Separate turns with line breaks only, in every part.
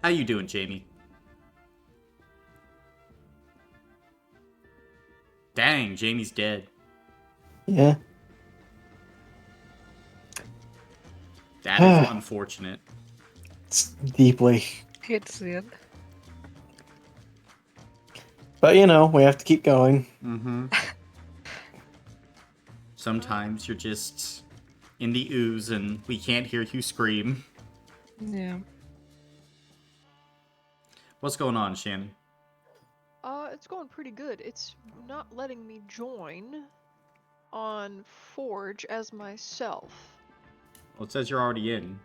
How you doing, Jamie? Dang, Jamie's dead.
Yeah.
That is unfortunate.
It's deeply.
Hate to see it.
But, we have to keep going.
Mm-hmm. Sometimes you're just in the ooze and we can't hear you scream.
Yeah.
What's going on, Shannon?
It's going pretty good. It's not letting me join on Forge as myself.
Well, it says you're already in.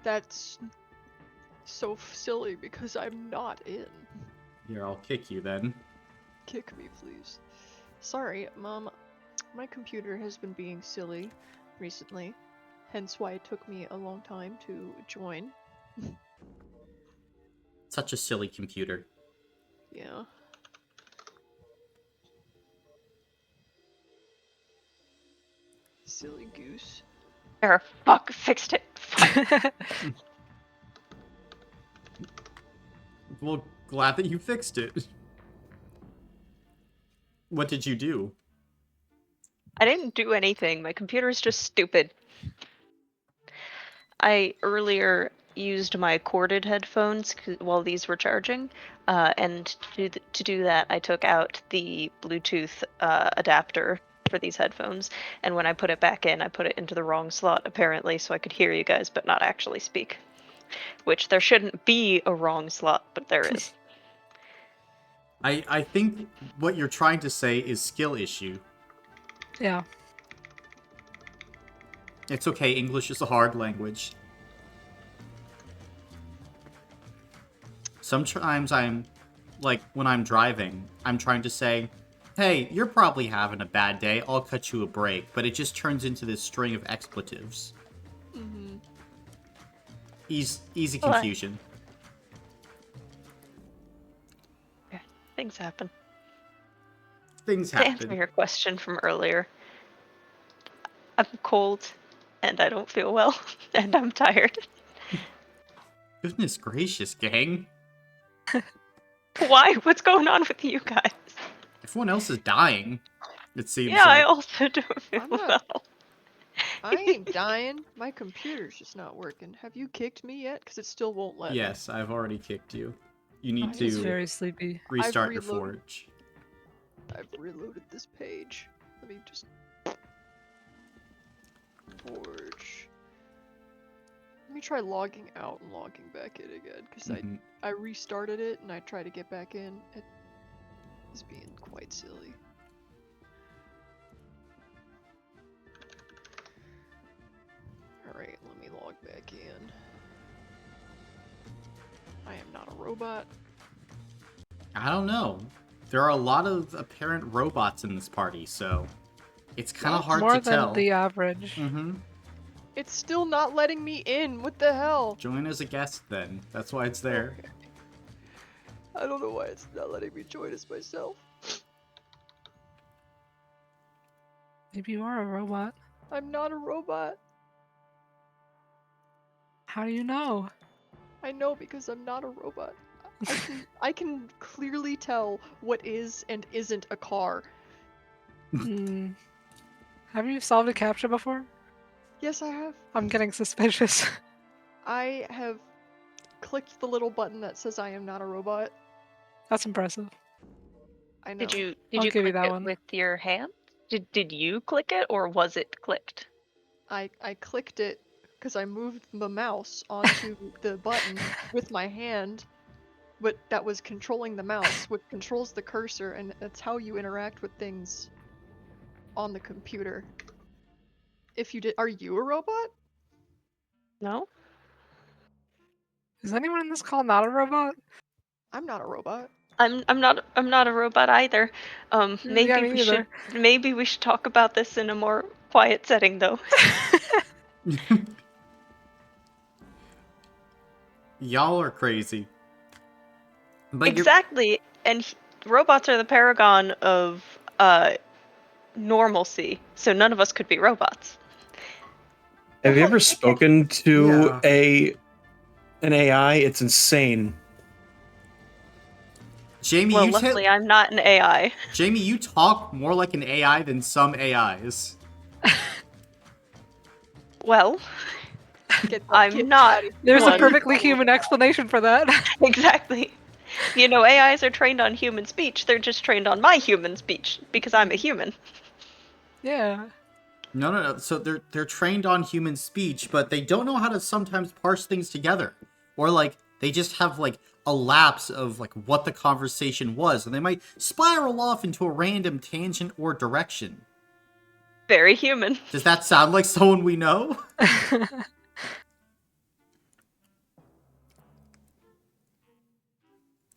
That's so silly because I'm not in.
Here, I'll kick you then.
Kick me, please. Sorry, Mom. My computer has been being silly recently, hence why it took me a long time to join.
Such a silly computer.
Yeah. Silly goose.
There, fuck, fixed it. Fuck.
Well, glad that you fixed it. What did you do?
I didn't do anything. My computer's just stupid. I earlier used my corded headphones while these were charging, and to do that, I took out the Bluetooth adapter for these headphones, and when I put it back in, I put it into the wrong slot, apparently, so I could hear you guys, but not actually speak. Which there shouldn't be a wrong slot, but there is.
I think what you're trying to say is skill issue.
Yeah.
It's okay, English is a hard language. Sometimes when I'm driving, I'm trying to say, hey, you're probably having a bad day, I'll cut you a break, but it just turns into this string of expletives.
Mm-hmm.
Easy confusion.
Yeah, things happen.
Things
To answer
happen.
your question from earlier, I'm cold, and I don't feel well, and I'm tired.
Goodness gracious, gang.
Why? What's going on with you guys?
Everyone else is dying, it seems
Yeah, I
like.
also don't feel
I'm not-
well.
I ain't dying. My computer's just not working. Have you kicked me yet? Because it still won't let me.
Yes, I've already kicked you. You need
He's
to
very sleepy.
restart your
reloaded.
forge.
I've reloaded this page. Let me just... Forge. Let me try logging out and logging back in again, because I restarted it and I tried to get back in. It is being quite silly. Alright, let me log back in. I am not a robot.
I don't know. There are a lot of apparent robots in this party, so it's kind of hard
More
to tell.
than the average.
Mm-hmm.
It's still not letting me in. What the hell?
Join as a guest then. That's why it's there.
Okay. I don't know why it's not letting me join as myself.
Maybe you are a robot.
I'm not a robot.
How do you know?
I know because I'm not a robot. I can clearly tell what is and isn't a car.
Have you solved a captcha before?
Yes, I have.
I'm getting suspicious.
I have clicked the little button that says I am not a robot.
That's impressive.
I know.
Did you
I'll give you
click
that
it
one.
with your hand? Did you click it, or was it clicked?
I clicked it because I moved the mouse onto the button with my hand, but that was controlling the mouse, which controls the cursor, and that's how you interact with things on the computer. If you did, are you a robot?
No.
Is anyone in this call not a robot?
I'm not a robot.
I'm not a robot either.
Yeah,
Maybe we should talk about this in a more quiet setting though.
Y'all are crazy. But
exactly. And robots are the paragon of normalcy, so none of us could be robots.
Have you ever spoken to a an AI. It's insane.
Jamie,
Well, luckily I'm not an AI.
Jamie, you talk more like an AI than some AIs.
Well,
Get that
I'm
kid
not.
outta
There's
One.
a perfectly human explanation for that.
Exactly. You know, AIs are trained on human speech. They're just trained on my human speech because I'm a human.
Yeah.
No. So they're trained on human speech, but they don't know how to sometimes parse things together. Or like they just have like a lapse of like what the conversation was, and they might spiral off into a random tangent or direction.
Very human.
Does that sound like someone we know?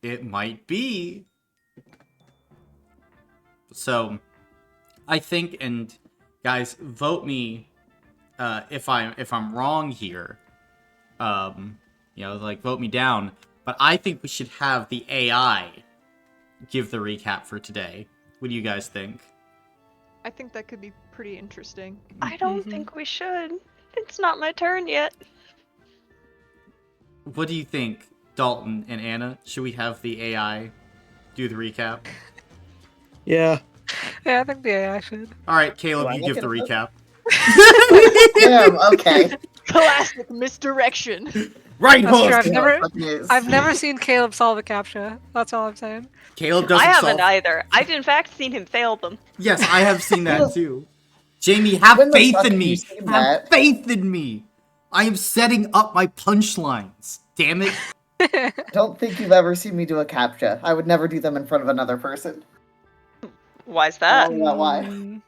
It might be. So I think, and guys, vote me if I'm wrong here. Like vote me down. But I think we should have the AI give the recap for today. What do you guys think?
I think that could be pretty interesting.
I don't think we should. It's not my turn yet.
What do you think, Dalton and Anna? Should we have the AI do the recap?
Yeah.
Yeah, I think the AI should.
All right, Caleb,
Do I
you
look
give
at
the
it?
recap.
Damn, okay.
Classic misdirection.
Right
That's
hook.
true. I've
News.
never seen Caleb solve a captcha. That's all I'm saying.
Caleb doesn't
I haven't
solve.
either. I've in fact seen him fail them.
Yes, I have seen that too. Jamie, have
When the
faith
fuck
in
have you
me.
seen
Have
that?
faith in me. I am setting up my punchlines. Damn it.
Don't think you've ever seen me do a captcha. I would never do them in front of another person.
Why's that?
Tell me about why.
Mm.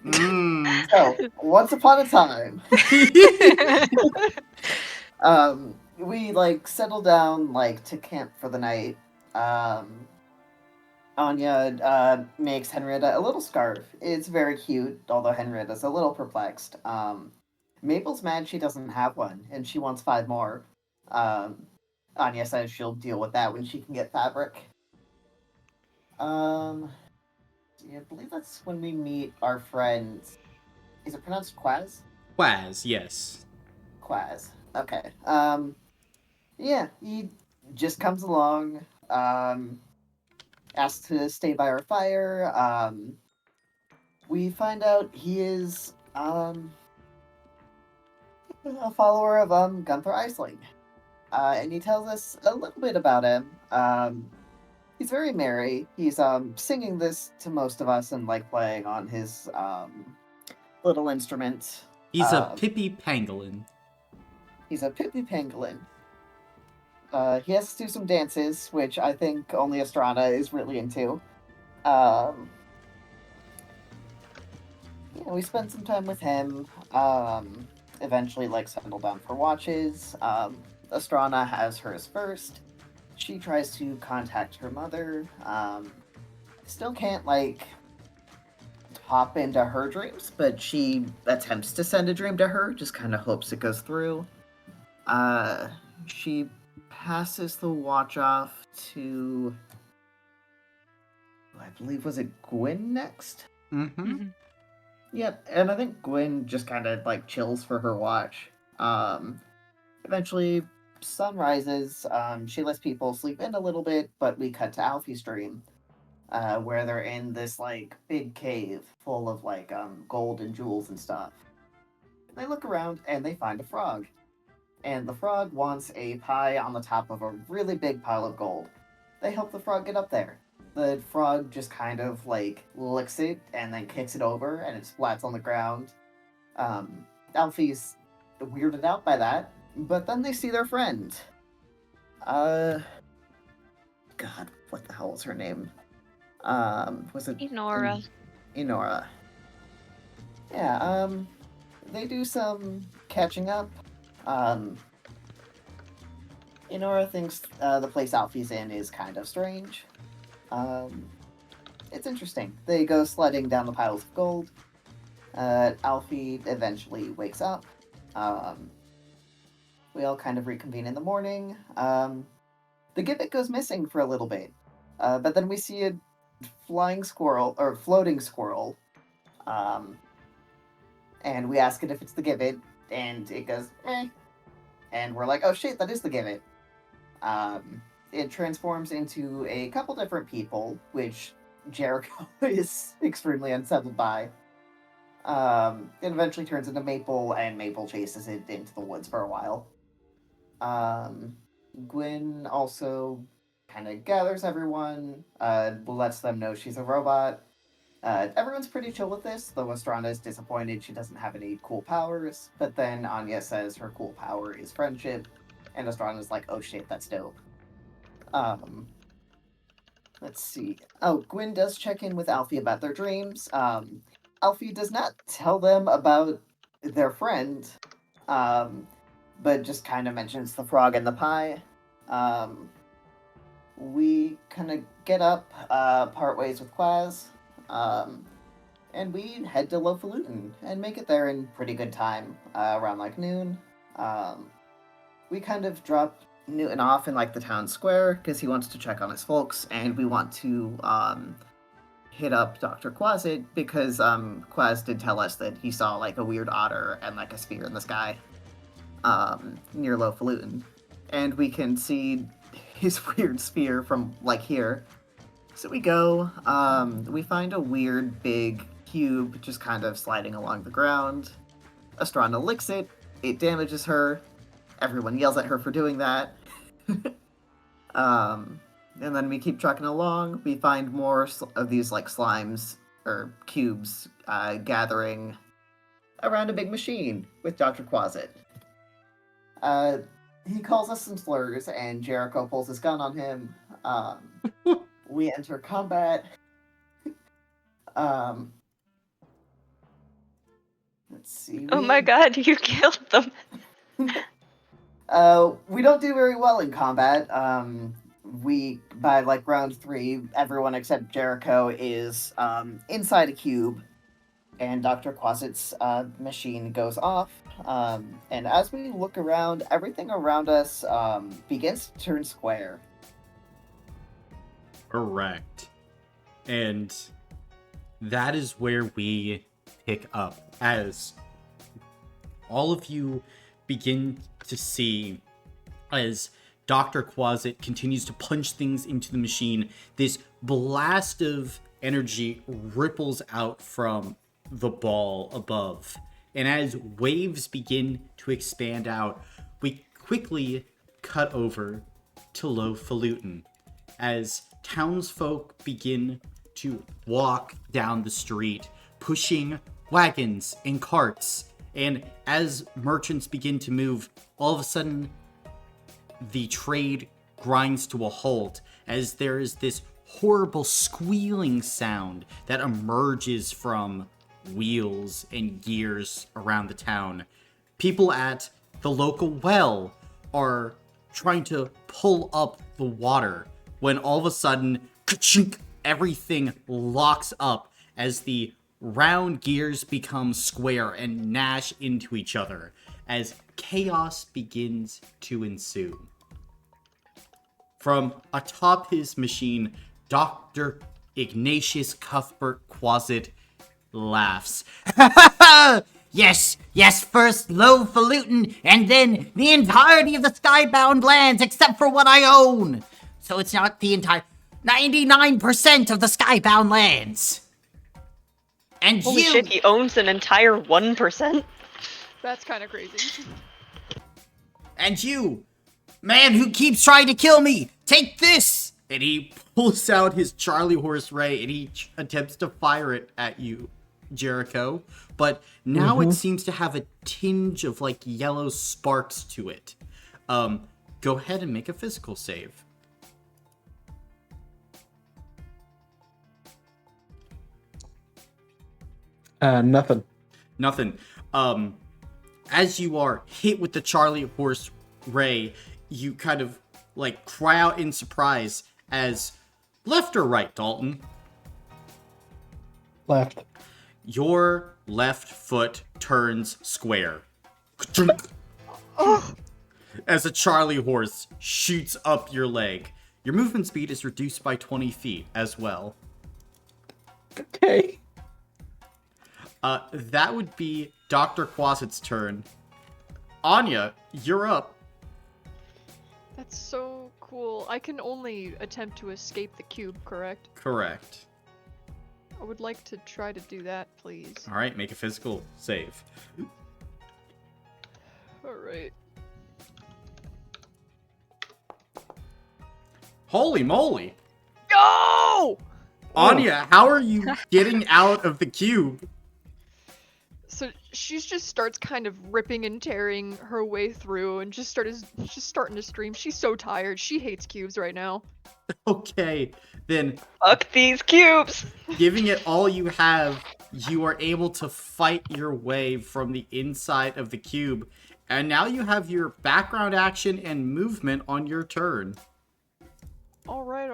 Mm.
So, once upon a time, we like settle down like to camp for the night. Anya makes Henrietta a little scarf. It's very cute, although Henrietta's a little perplexed. Mabel's mad she doesn't have one, and she wants 5 more. Anya says she'll deal with that when she can get fabric. Yeah, I believe that's when we meet our friend. Is it pronounced Quaz?
Quaz, yes.
Quaz. Okay. Yeah, he just comes along, asks to stay by our fire. We find out he is, a follower of, Gunther Eisling. And he tells us a little bit about him. He's very merry. He's, singing this to most of us and, like, playing on his, little instrument.
He's a Pippi Pangolin.
He's a Pippi Pangolin. He has to do some dances, which I think only Estrada is really into. We spend some time with him. Eventually, like, settle down for watches. Estrada has hers first. She tries to contact her mother. Still can't, like, hop into her dreams, but she attempts to send a dream to her, just kind of hopes it goes through. She passes the watch off to, I believe, was it Gwyn next?
Mm-hmm.
Yep, and I think Gwyn just kind of, like, chills for her watch. Eventually, sun rises. She lets people sleep in a little bit, but we cut to Alfie's dream, where they're in this, like, big cave full of, like, gold and jewels and stuff. They look around, and they find a frog. And the frog wants a pie on the top of a really big pile of gold. They help the frog get up there. The frog just kind of, like, licks it and then kicks it over, and it splats on the ground. Alfie's weirded out by that, but then they see their friend. God, what the hell was her name? Was it
Enora.
Enora. Yeah, they do some catching up. Enora thinks the place Alfie's in is kind of strange. It's interesting. They go sledding down the piles of gold. Alfie eventually wakes up. We all kind of reconvene in the morning. The gibbet goes missing for a little bit. But then we see a flying squirrel, or floating squirrel. And we ask it if it's the gibbet, and it goes, eh. and we're like, oh shit, that is the gimmick. It transforms into a couple different people, which Jericho is extremely unsettled by. It eventually turns into Maple, and Maple chases it into the woods for a while. Gwyn also kind of gathers everyone, lets them know she's a robot. Everyone's pretty chill with this, though Estrana is disappointed she doesn't have any cool powers, but then Anya says her cool power is friendship, and Estrana's like, oh shit, that's dope. Let's see. Oh, Gwyn does check in with Alfie about their dreams. Alfie does not tell them about their friend, but just kind of mentions the frog and the pie. We kind of get up, part ways with Quaz, and we head to Lofalutin and make it there in pretty good time, around like noon. We kind of drop Newton off in like the town square because he wants to check on his folks, and we want to hit up Dr. Quasit because Quaz did tell us that he saw like a weird otter and like a sphere in the sky near Lofalutin, and we can see his weird sphere from like here. So we go, we find a weird big cube just kind of sliding along the ground. Estrana licks it, it damages her. Everyone yells at her for doing that. And then we keep trucking along. We find more of these like slimes or cubes gathering around a big machine with Dr. Quasit. He calls us some slurs, and Jericho pulls his gun on him. We enter combat. Let's see.
Oh my god, you killed them.
We don't do very well in combat. By like round 3, everyone except Jericho is inside a cube, and Dr. Quasit's machine goes off. And as we look around, everything around us begins to turn square.
Correct. And that is where we pick up, as all of you begin to see as Dr. Quasit continues to punch things into the machine. This blast of energy ripples out from the ball above. And as waves begin to expand out, we quickly cut over to Lofalutin as townsfolk begin to walk down the street, pushing wagons and carts. And as merchants begin to move, all of a sudden, the trade grinds to a halt as there is this horrible squealing sound that emerges from wheels and gears around the town. People at the local well are trying to pull up the water when all of a sudden, ka-chink, everything locks up as the round gears become square and gnash into each other as chaos begins to ensue. From atop his machine, Dr. Ignatius Cuthbert Quasit laughs. Yes, first Lofalutin, and then the entirety of the Skybound lands except for what I own. So it's not the entire 99% of the Skybound lands. And
Holy
you...
shit, he owns an entire 1%?
That's kind of crazy.
And you, man who keeps trying to kill me, take this! And he pulls out his Charlie horse ray and he attempts to fire it at you, Jericho. But now it seems to have a tinge of like yellow sparks to it. Go ahead and make a physical save.
Nothing.
Nothing. As you are hit with the Charlie horse ray, you kind of like cry out in surprise as left or right, Dalton?
Left.
Your left foot turns square. As a Charlie horse shoots up your leg. Your movement speed is reduced by 20 feet as well.
Okay.
That would be Dr. Quasit's turn. Anya, you're up.
That's so cool. I can only attempt to escape the cube, correct?
Correct.
I would like to try to do that, please.
All right, make a physical save.
Alright.
Holy moly!
Go!
Anya, how are you getting out of the cube?
So she just starts kind of ripping and tearing her way through and just starting to scream. She's so tired. She hates cubes right now.
Okay, then
Fuck these cubes!
giving it all you have, you are able to fight your way from the inside of the cube. And now you have your background action and movement on your turn.
Alright.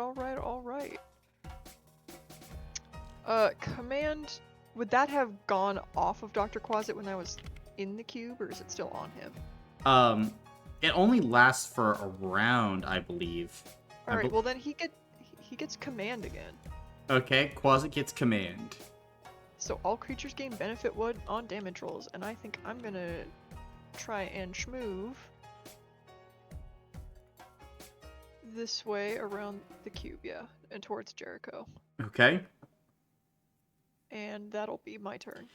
Command, would that have gone off of Dr. Quasit when I was in the cube, or is it still on him?
It only lasts for a round, I believe.
Alright, well then he gets command again.
Okay, Quasit gets command.
So all creatures gain benefit wood on damage rolls, and I think I'm gonna try and schmoove this way around the cube, yeah, and towards Jericho.
Okay,
And that'll be my turn.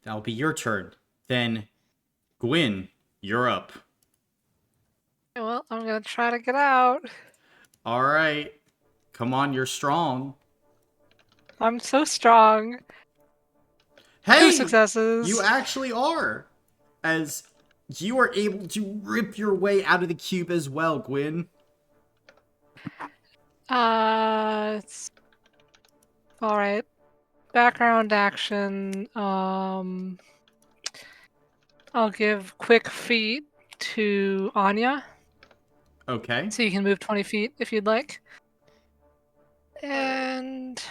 that'll be your turn. Then, Gwyn, you're up.
Well, I'm gonna try to get out.
All right, come on, you're strong.
I'm so strong.
Hey,
2 successes.
you actually are, as you are able to rip your way out of the cube as well, Gwyn.
It's all right. Background action. I'll give quick feet to Anya,
Okay.
so you can move 20 feet if you'd like. And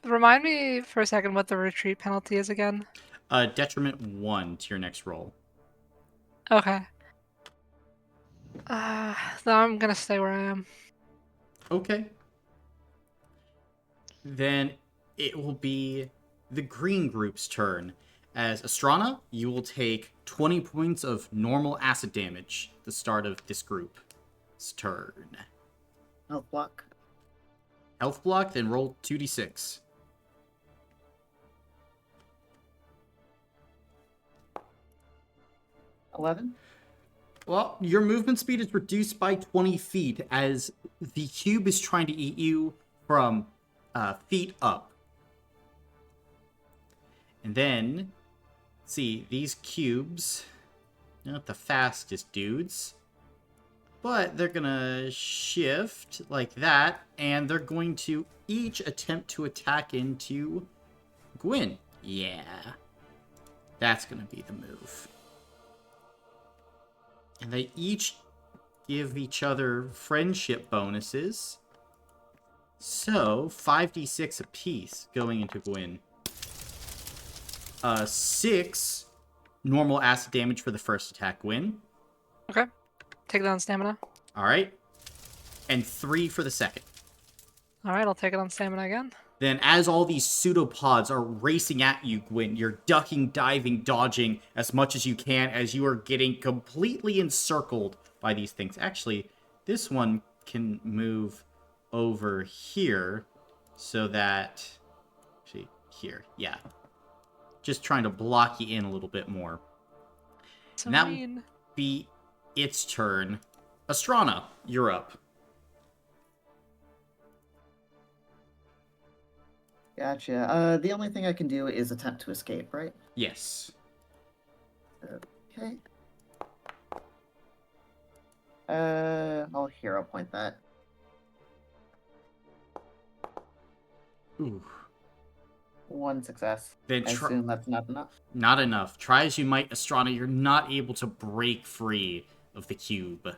remind me for a second what the retreat penalty is again.
Detriment 1 to your next roll.
Okay. Then I'm gonna stay where I am.
Okay. Then it will be the green group's turn. As Astrana, you will take 20 points of normal acid damage at the start of this group's turn.
Health block.
Health block, then roll 2d6.
$11.
Well, your movement speed is reduced by 20 feet as the cube is trying to eat you from feet up. And then, see, these cubes, they're not the fastest dudes, but they're gonna shift like that, and they're going to each attempt to attack into Gwyn. Yeah, that's gonna be the move. And they each give each other friendship bonuses. So, 5d6 apiece going into Gwyn. 6 normal acid damage for the first attack, Gwyn.
Okay. Take it on stamina.
Alright. And 3 for the second.
Alright, I'll take it on stamina again.
Then, as all these pseudopods are racing at you, Gwyn, you're ducking, diving, dodging as much as you can as you are getting completely encircled by these things. Actually, this one can move over here so that... Actually, here. Yeah. Just trying to block you in a little bit more.
So
And that
mean.
will be its turn. Astrana, you're up.
Gotcha. The only thing I can do is attempt to escape, right?
Yes.
Okay. I'll hero point that.
Ooh.
1 success.
Then
I assume that's not enough.
Not enough. Try as you might, Astrana, you're not able to break free of the cube.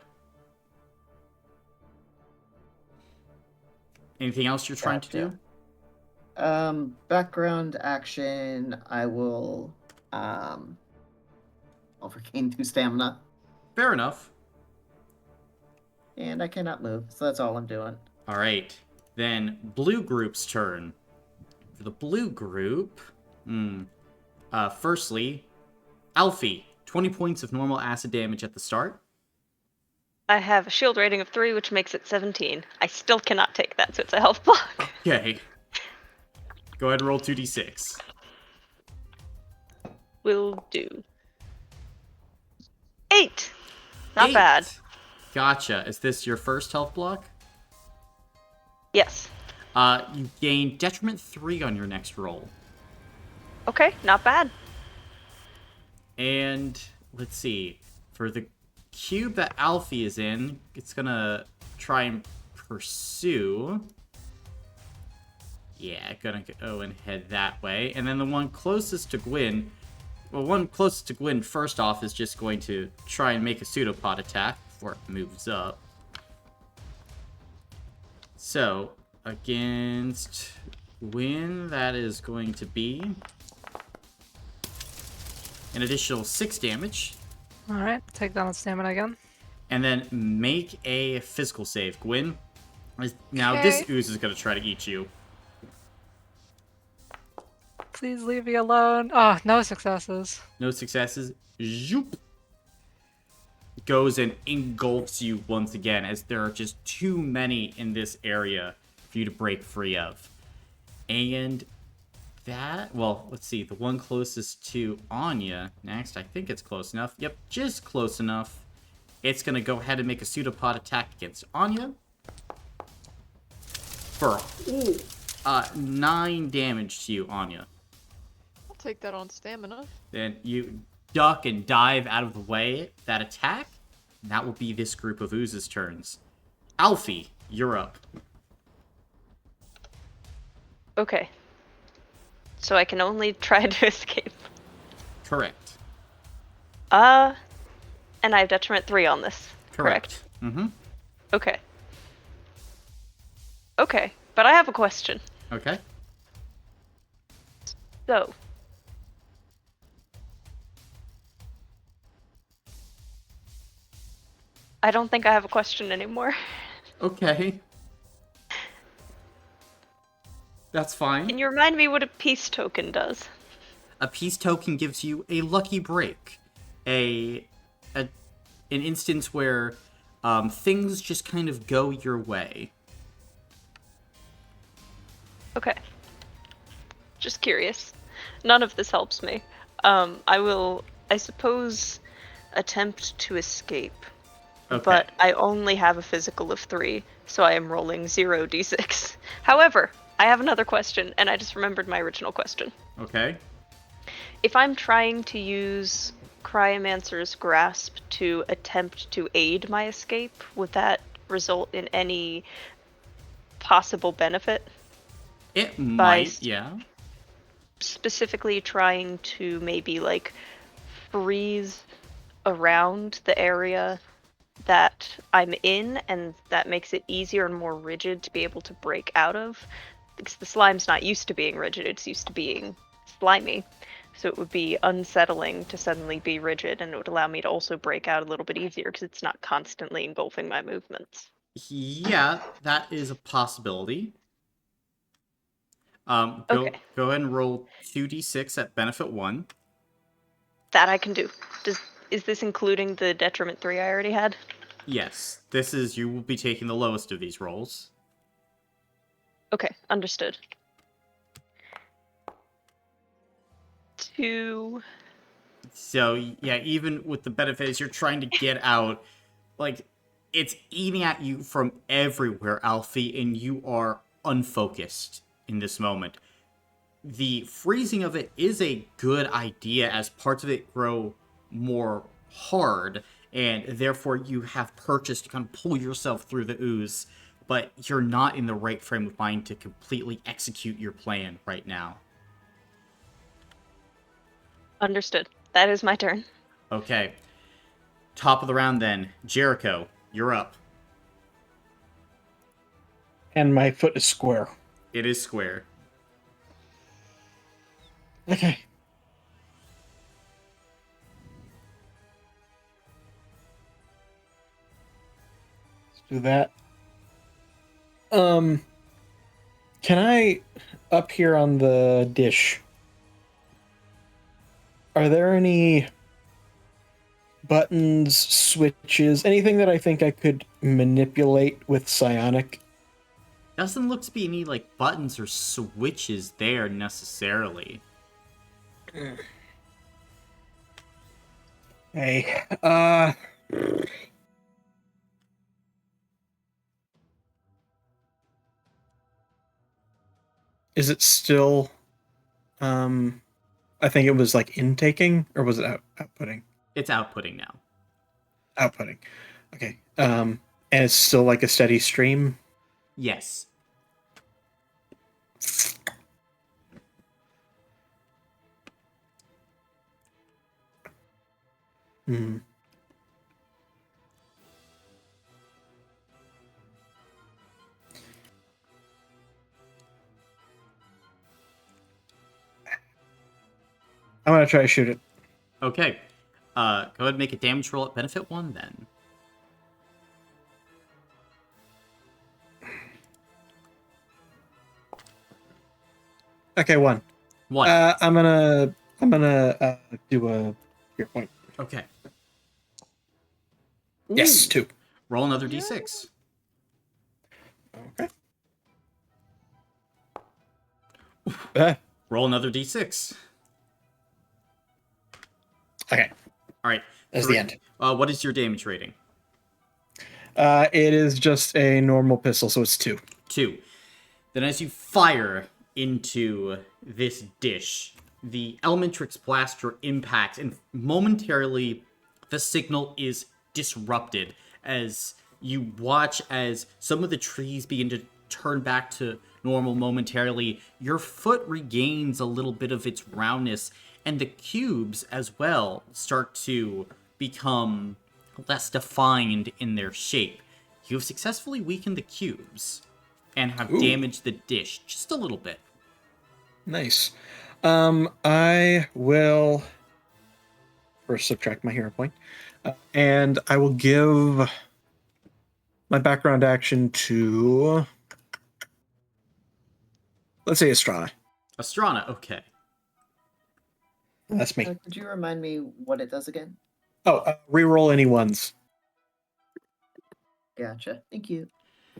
Anything else you're trying to do?
Background action, I will, I'll regain 2 stamina.
Fair enough.
And I cannot move, so that's all I'm doing.
Alright. Then, blue group's turn. For the blue group... firstly, Alfie, 20 points of normal acid damage at the start.
I have a shield rating of 3, which makes it 17. I still cannot take that, so it's a health block.
Okay. Go ahead and roll 2d6.
Will do. 8! Not
8.
bad.
Gotcha. Is this your first health block?
Yes.
You gain detriment 3 on your next roll.
Okay, not bad.
And let's see. For the cube that Alfie is in, it's gonna try and pursue. Yeah, gonna go and head that way. And then the one closest to Gwyn, well, one closest to Gwyn first off is just going to try and make a pseudopod attack before it moves up. So, against Gwyn, that is going to be an additional 6 damage.
Alright, take down its stamina again.
And then make a physical save. Gwyn, now this
Okay.
ooze is going to try to eat you.
Please leave me alone. Oh, no successes.
No successes. Zoop. Goes and engulfs you once again, as there are just too many in this area for you to break free of. And that, well, let's see, the one closest to Anya next, I think it's close enough. Yep, just close enough. It's going to go ahead and make a pseudopod attack against Anya. For 9 damage to you, Anya.
I'll take that on stamina.
Then you duck and dive out of the way that attack. And that will be this group of oozes' turns. Alfie, you're up.
Okay. So I can only try to escape.
Correct.
And I have detriment 3 on this. Correct.
Mm-hmm.
Okay. Okay, but I have a question.
Okay.
So, I don't think I have a question anymore.
Okay. That's fine.
Can you remind me what a peace token does?
A peace token gives you a lucky break. An instance where things just kind of go your way.
Okay. Just curious. None of this helps me. I will, I suppose, attempt to escape.
Okay.
But I only have a physical of 3, so I am rolling 0d6. However, I have another question, and I just remembered my original question.
Okay.
If I'm trying to use Cryomancer's Grasp to attempt to aid my escape, would that result in any possible benefit?
It might, yeah.
Specifically trying to maybe, like, freeze around the area that I'm in, and that makes it easier and more rigid to be able to break out of. Because the slime's not used to being rigid, it's used to being slimy. So it would be unsettling to suddenly be rigid, and it would allow me to also break out a little bit easier because it's not constantly engulfing my movements.
Yeah, that is a possibility.
Okay.
Go ahead and roll 2d6 at benefit 1.
That I can do. Is this including the detriment 3 I already had?
Yes, you will be taking the lowest of these rolls.
Okay, understood. 2.
So, yeah, even with the benefits, you're trying to get out. Like, it's eating at you from everywhere, Alfie, and you are unfocused in this moment. The freezing of it is a good idea as parts of it grow more hard, and therefore you have purchased to kind of pull yourself through the ooze, but you're not in the right frame of mind to completely execute your plan right now.
Understood. That is my turn.
Okay. Top of the round then. Jericho, you're up.
And my foot is square.
It is square.
Okay. Let's do that. Can I, up here on the dish, are there any buttons, switches, anything that I think I could manipulate with psionic.
Doesn't look to be any like buttons or switches there necessarily.
Hey, is it still, I think it was like intaking, or was it outputting?
It's outputting now.
Outputting. Okay. And it's still like a steady stream?
Yes.
Hmm. I'm gonna try to shoot it.
Okay. Go ahead and make a damage roll at benefit 1 then.
Okay, 1.
1.
I'm gonna do a fear point.
Okay.
Yes,
Ooh.
2.
Roll another d6.
Okay.
Roll another d6.
Okay.
All right.
That's the end.
What is your damage rating?
It is just a normal pistol, so it's 2.
2. Then as you fire into this dish, the Elementrix blaster impacts, and momentarily the signal is disrupted as you watch as some of the trees begin to turn back to normal momentarily. Your foot regains a little bit of its roundness, and the cubes as well start to become less defined in their shape. You have successfully weakened the cubes and have damaged the dish just a little bit.
Nice. I will first subtract my hero point, and I will give my background action to, let's say, Estrada.
Astrana, okay.
That's me.
Could you remind me what it does again?
Oh, reroll any ones.
Gotcha. Thank you.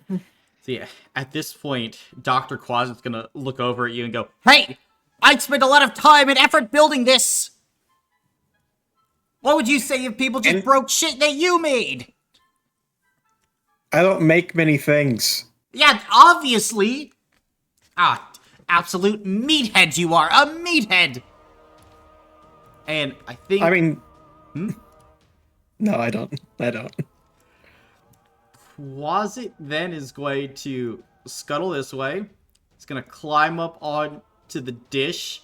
So yeah, at this point, Dr. Quasit's gonna look over at you and go, "Hey! I spent a lot of time and effort building this! What would you say if people just broke shit that you made?"
I don't make many things.
Yeah, obviously! Ah, absolute meathead you are! A meathead! And I think...
I mean... No, I don't.
Quasit then is going to scuttle this way. He's going to climb up on to the dish.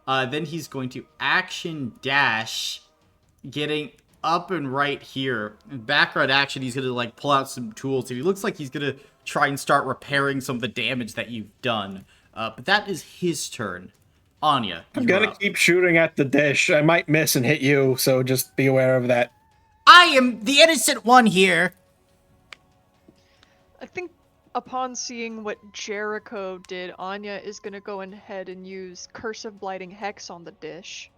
Then he's going to action dash, getting up and right here. In background action, he's going to like pull out some tools. He looks like he's going to try and start repairing some of the damage that you've done. But that is his turn. Anya,
I'm gonna keep shooting at the dish. I might miss and hit you, so just be aware of that.
I am the innocent one here.
I think upon seeing what Jericho did, Anya is gonna go ahead and use Cursive Blighting Hex on the dish.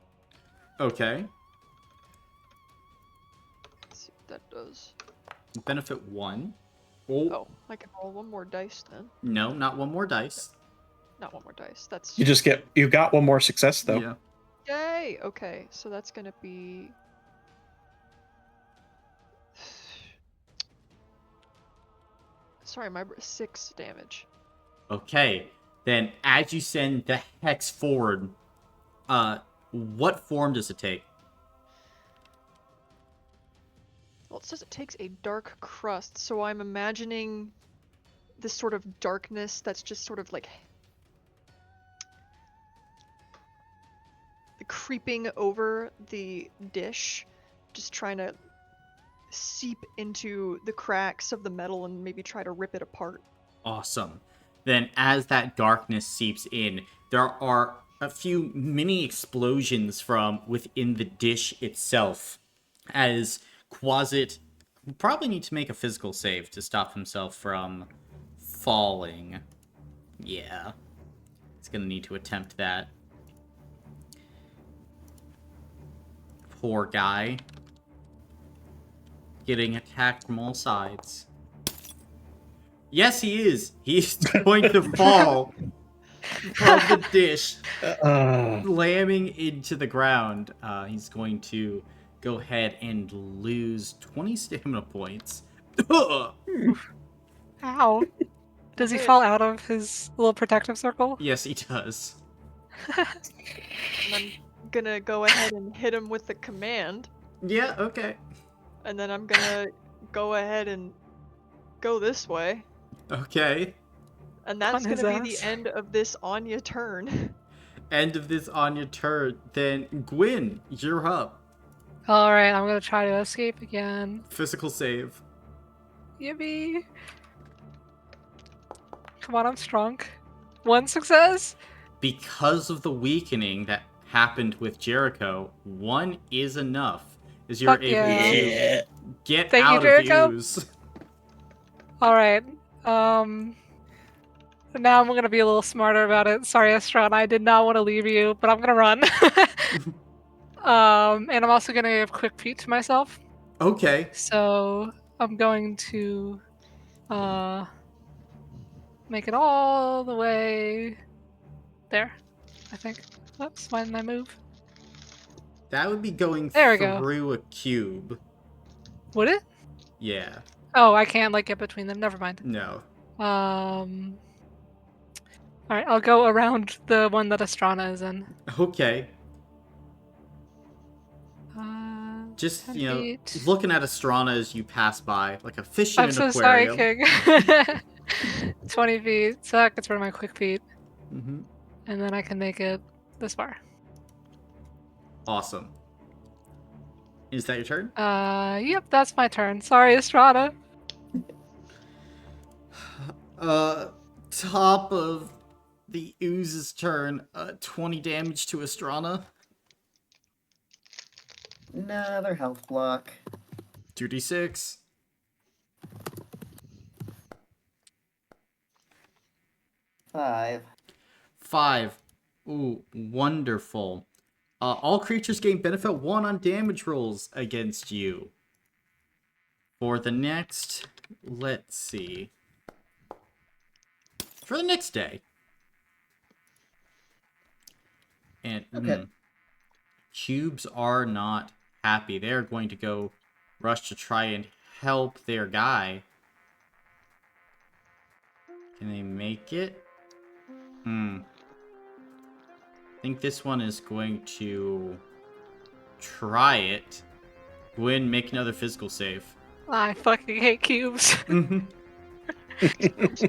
Okay.
Let's see what that does.
Benefit 1.
Oh, I can roll one more dice then.
No, not one more dice.
Not one more dice. That's
You got one more success though.
Yeah.
yay. Okay, so that's gonna be. Sorry, my 6 damage.
Okay. Then as you send the hex forward, what form does it take?
Well, it says it takes a dark crust, so I'm imagining this sort of darkness that's just sort of like creeping over the dish, just trying to seep into the cracks of the metal and maybe try to rip it apart.
Awesome. Then as that darkness seeps in, there are a few mini explosions from within the dish itself, as Quasit will probably need to make a physical save to stop himself from falling. Yeah. He's gonna need to attempt that. Poor guy. getting attacked from all sides. Yes, he is. He's going to fall from the dish, slamming into the ground. He's going to go ahead and lose 20 stamina points.
Ow. Does he
Okay.
fall out of his little protective circle?
Yes, he does.
And I'm gonna go ahead and hit him with the command,
Yeah, okay.
and then I'm gonna go ahead and go this way.
Okay.
And that's
On his
gonna be the
ass.
end of this Anya turn.
End of this on your turn. Then, Gwyn, you're up.
Alright, I'm gonna try to escape again.
Physical save.
Yippee! Come on, I'm strong. 1 success?
Because of the weakening that happened with Jericho, 1 is enough. As you're
Fuck
able
yeah.
to get
Thank you,
out of
Jericho.
the ooze.
Alright, now I'm gonna be a little smarter about it. Sorry, Estrada, I did not want to leave you, but I'm gonna run. And I'm also gonna give quick feet to myself.
Okay.
So I'm going to make it all the way there, I think. Oops, why didn't I move?
That would be going
There we go.
through a cube.
Would it?
Yeah.
Oh, I can't like get between them. Never mind.
No.
Alright, I'll go around the one that Estrana is in.
Okay. Just,
10
you know,
feet.
looking at Astrana as you pass by, like a fish in
I'm
an
so sorry,
aquarium.
King. 20 feet. So that gets rid of my quick feet.
Mm-hmm.
And then I can make it this far.
Awesome. Is that your turn?
Yep, that's my turn. Sorry, Estrada.
Top of the ooze's turn. 20 damage to Astrana.
Another health block.
2d6.
5.
5. Ooh, wonderful. All creatures gain benefit 1 on damage rolls against you. For the next, let's see. For the next day. And
Okay.
cubes are not happy. They're going to go rush to try and help their guy. Can they make it? I think this one is going to try it. Gwyn, make another physical save.
I fucking hate cubes.
Mm-hmm.
I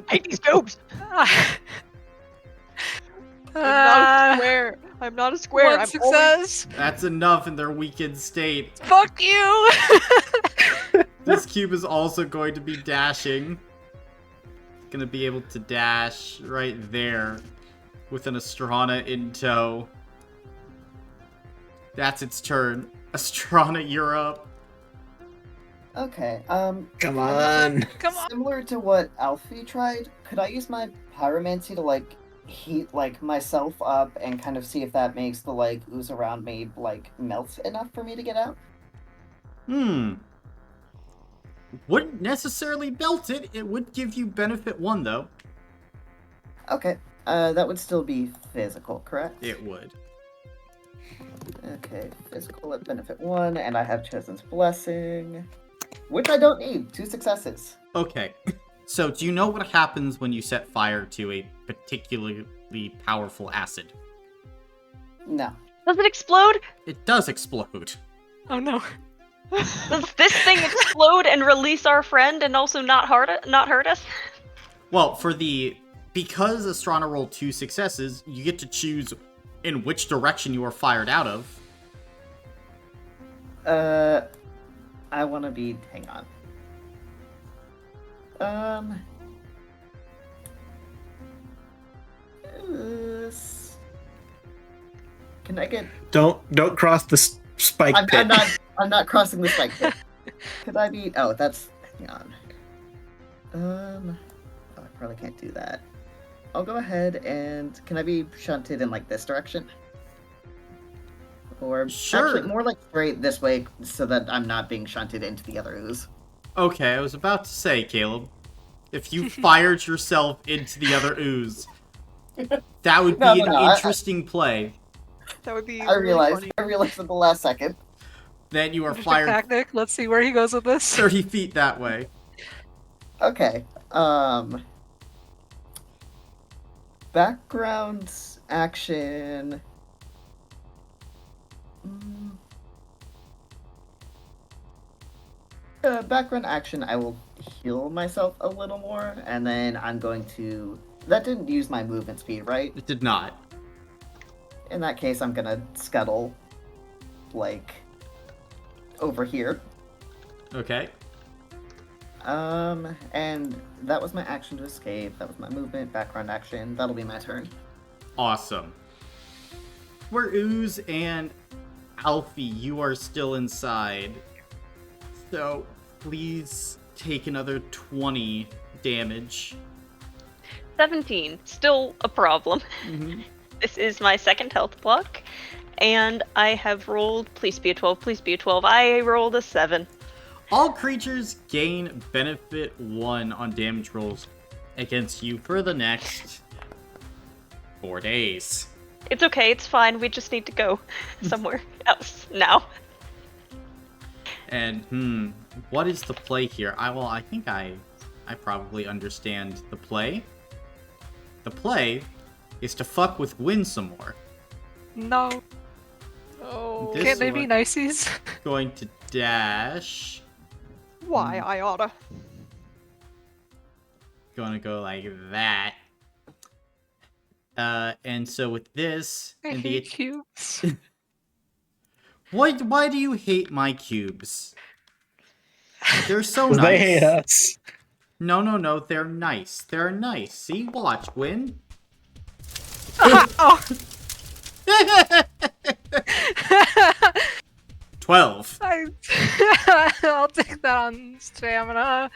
hate these cubes! I'm not a square! I'm not a square!
1
I'm
success.
That's enough in their weakened state.
Fuck you.
This cube is also going to be dashing. It's gonna be able to dash right there with an Astrana in tow. That's its turn. Astrana, you're up.
Okay,
Come on.
Come on.
similar to what Alfie tried, could I use my pyromancy to, like, heat, like, myself up and kind of see if that makes the, like, ooze around me, like, melt enough for me to get out?
Wouldn't necessarily melt it. It would give you benefit 1, though.
Okay, that would still be physical, correct?
It would.
Okay, physical at benefit 1, and I have Chosen's Blessing, which I don't need. 2 successes.
Okay. So, do you know what happens when you set fire to a particularly powerful acid?
No.
Does it explode?
It does explode.
Oh no.
Does this thing explode and release our friend and also not hurt us?
Well, because Astrana rolled 2 successes, you get to choose in which direction you are fired out of.
I want to be... Hang on. Can I get...
Don't cross the spike pit.
I'm not crossing the spike pit. Could I be... Oh, that's... Hang on. Oh, I probably can't do that. I'll go ahead and... Can I be shunted in, like, this direction? Or
Sure.
actually, more like straight this way, so that I'm not being shunted into the other ooze.
Okay, I was about to say, Caleb, if you fired yourself into the other ooze, that would be
No,
an interesting play.
That would be
I
really
realized.
funny.
I realized at the last second.
Then you are
Interesting
fired
tactic. Let's see where he goes with this.
30 feet that way.
Okay. Background action. Background action. I will heal myself a little more, and then I'm going to. That didn't use my movement speed, right?
It did not.
In that case, I'm gonna scuttle, like, over here.
Okay.
And that was my action to escape. That was my movement, background action. That'll be my turn.
Awesome. We're Ooze and Alfie, you are still inside. So please take another 20 damage.
17. Still a problem.
Mm-hmm.
This is my second health block. And I have rolled, please be a 12, please be a 12. I rolled a 7.
All creatures gain benefit 1 on damage rolls against you for the next 4 days.
It's okay, it's fine. We just need to go somewhere else now.
And, what is the play here? I think I probably understand the play. The play is to fuck with Gwyn some more.
No.
Oh,
This
Can't they be
one-
niceys?
Going to dash.
why I oughta.
Gonna go like that. And so with this,
I
and
hate cubes.
why do you hate my cubes? They're so
'Cause
nice.
they hate us.
No, they're nice. They're nice. See, watch, Gwyn.
Oh.
12.
I'll take that on stamina.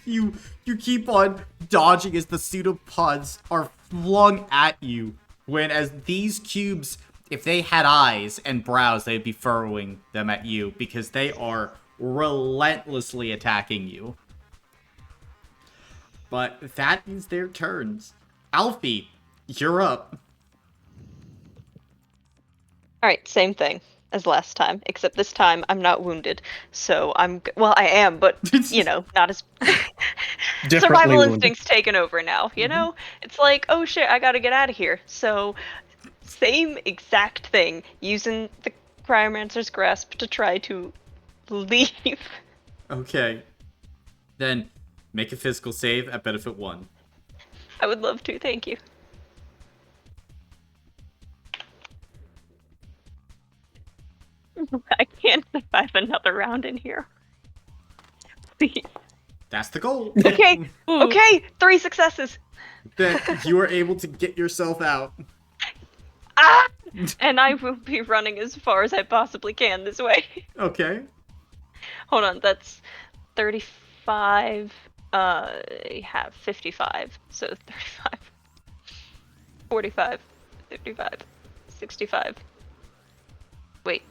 you keep on dodging as the pseudopods are flung at you. When as these cubes, if they had eyes and brows, they'd be furrowing them at you because they are relentlessly attacking you. But that is their turns. Alfie, you're up.
Alright, same thing as last time, except this time I'm not wounded. So well, I am, but, not as...
Differently
Survival
wounded.
instinct's taken over now, you know? It's like, oh shit, I gotta get out of here. So, same exact thing, using the Cryomancer's Grasp to try to leave.
Okay. Then make a physical save at benefit 1.
I would love to, thank you. I can't survive another round in here. Please.
That's the goal.
Okay, okay, 3 successes.
Then you are able to get yourself out.
Ah! And I will be running as far as I possibly can this way.
Okay.
Hold on, that's 35, I have 55, so 35, 45, 55, 65. Wait.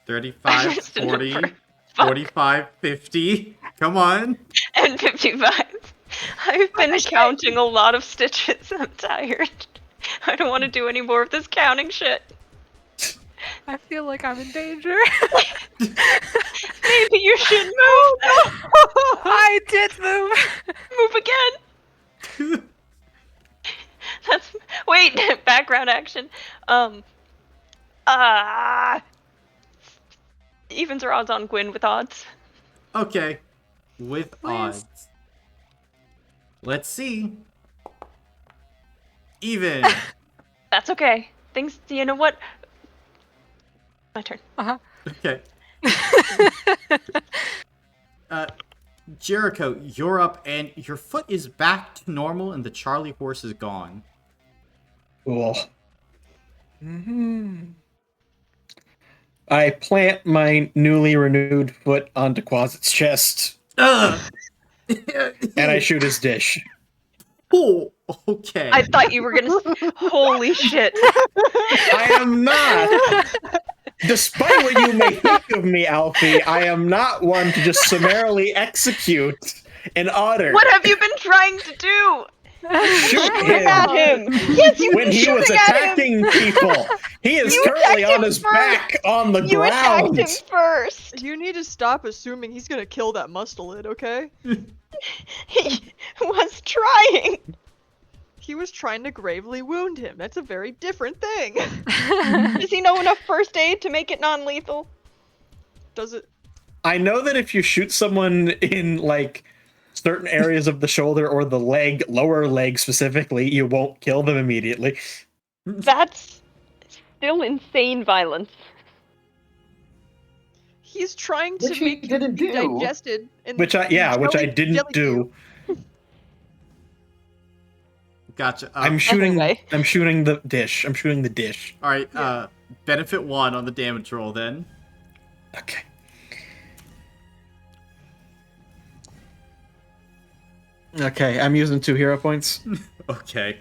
35,
Just a
40,
number. Fuck.
45, 50. Come on.
And 55. I've been counting a lot of stitches. I'm tired. I don't want to do any more of this counting shit.
I feel like I'm in danger.
Maybe you should move.
I did move.
Move again. Wait, background action. Evens or odds on Gwyn with odds?
Okay. With
Please.
odds. Let's see. Even.
That's okay. Things, you know what? My turn.
Uh-huh.
Okay. Jericho, you're up, and your foot is back to normal, and the Charlie horse is gone.
Cool. I plant my newly renewed foot onto Quasit's chest,
Ugh!
and I shoot his dish.
Oh, okay.
I thought you were gonna. Holy shit!
I am not. Despite what you may think of me, Alfie, I am not one to just summarily execute an otter.
What have you been trying to do?
Shoot
Shooting at
him
him. Yes, you
when he was
shooting at him.
attacking people. He is
You
currently
attacked
on
him
his
first.
back on the
You attacked
ground.
him first.
You need to stop assuming he's gonna kill that mustelid, okay?
He was trying.
He was trying to gravely wound him. That's a very different thing.
Does he know enough first aid to make it non-lethal?
Does it?
I know that if you shoot someone in like certain areas of the shoulder or the leg, lower leg specifically, you won't kill them immediately.
That's still insane violence.
He's trying
Which
to
he
make you
didn't
be
do.
digested. And
Which I
jelly
didn't do.
you.
Gotcha.
I'm shooting
Anyway.
I'm shooting the dish. I'm shooting the dish.
All right.
Yeah.
Benefit 1 on the damage roll then.
Okay. Okay, I'm using 2 hero points.
Okay.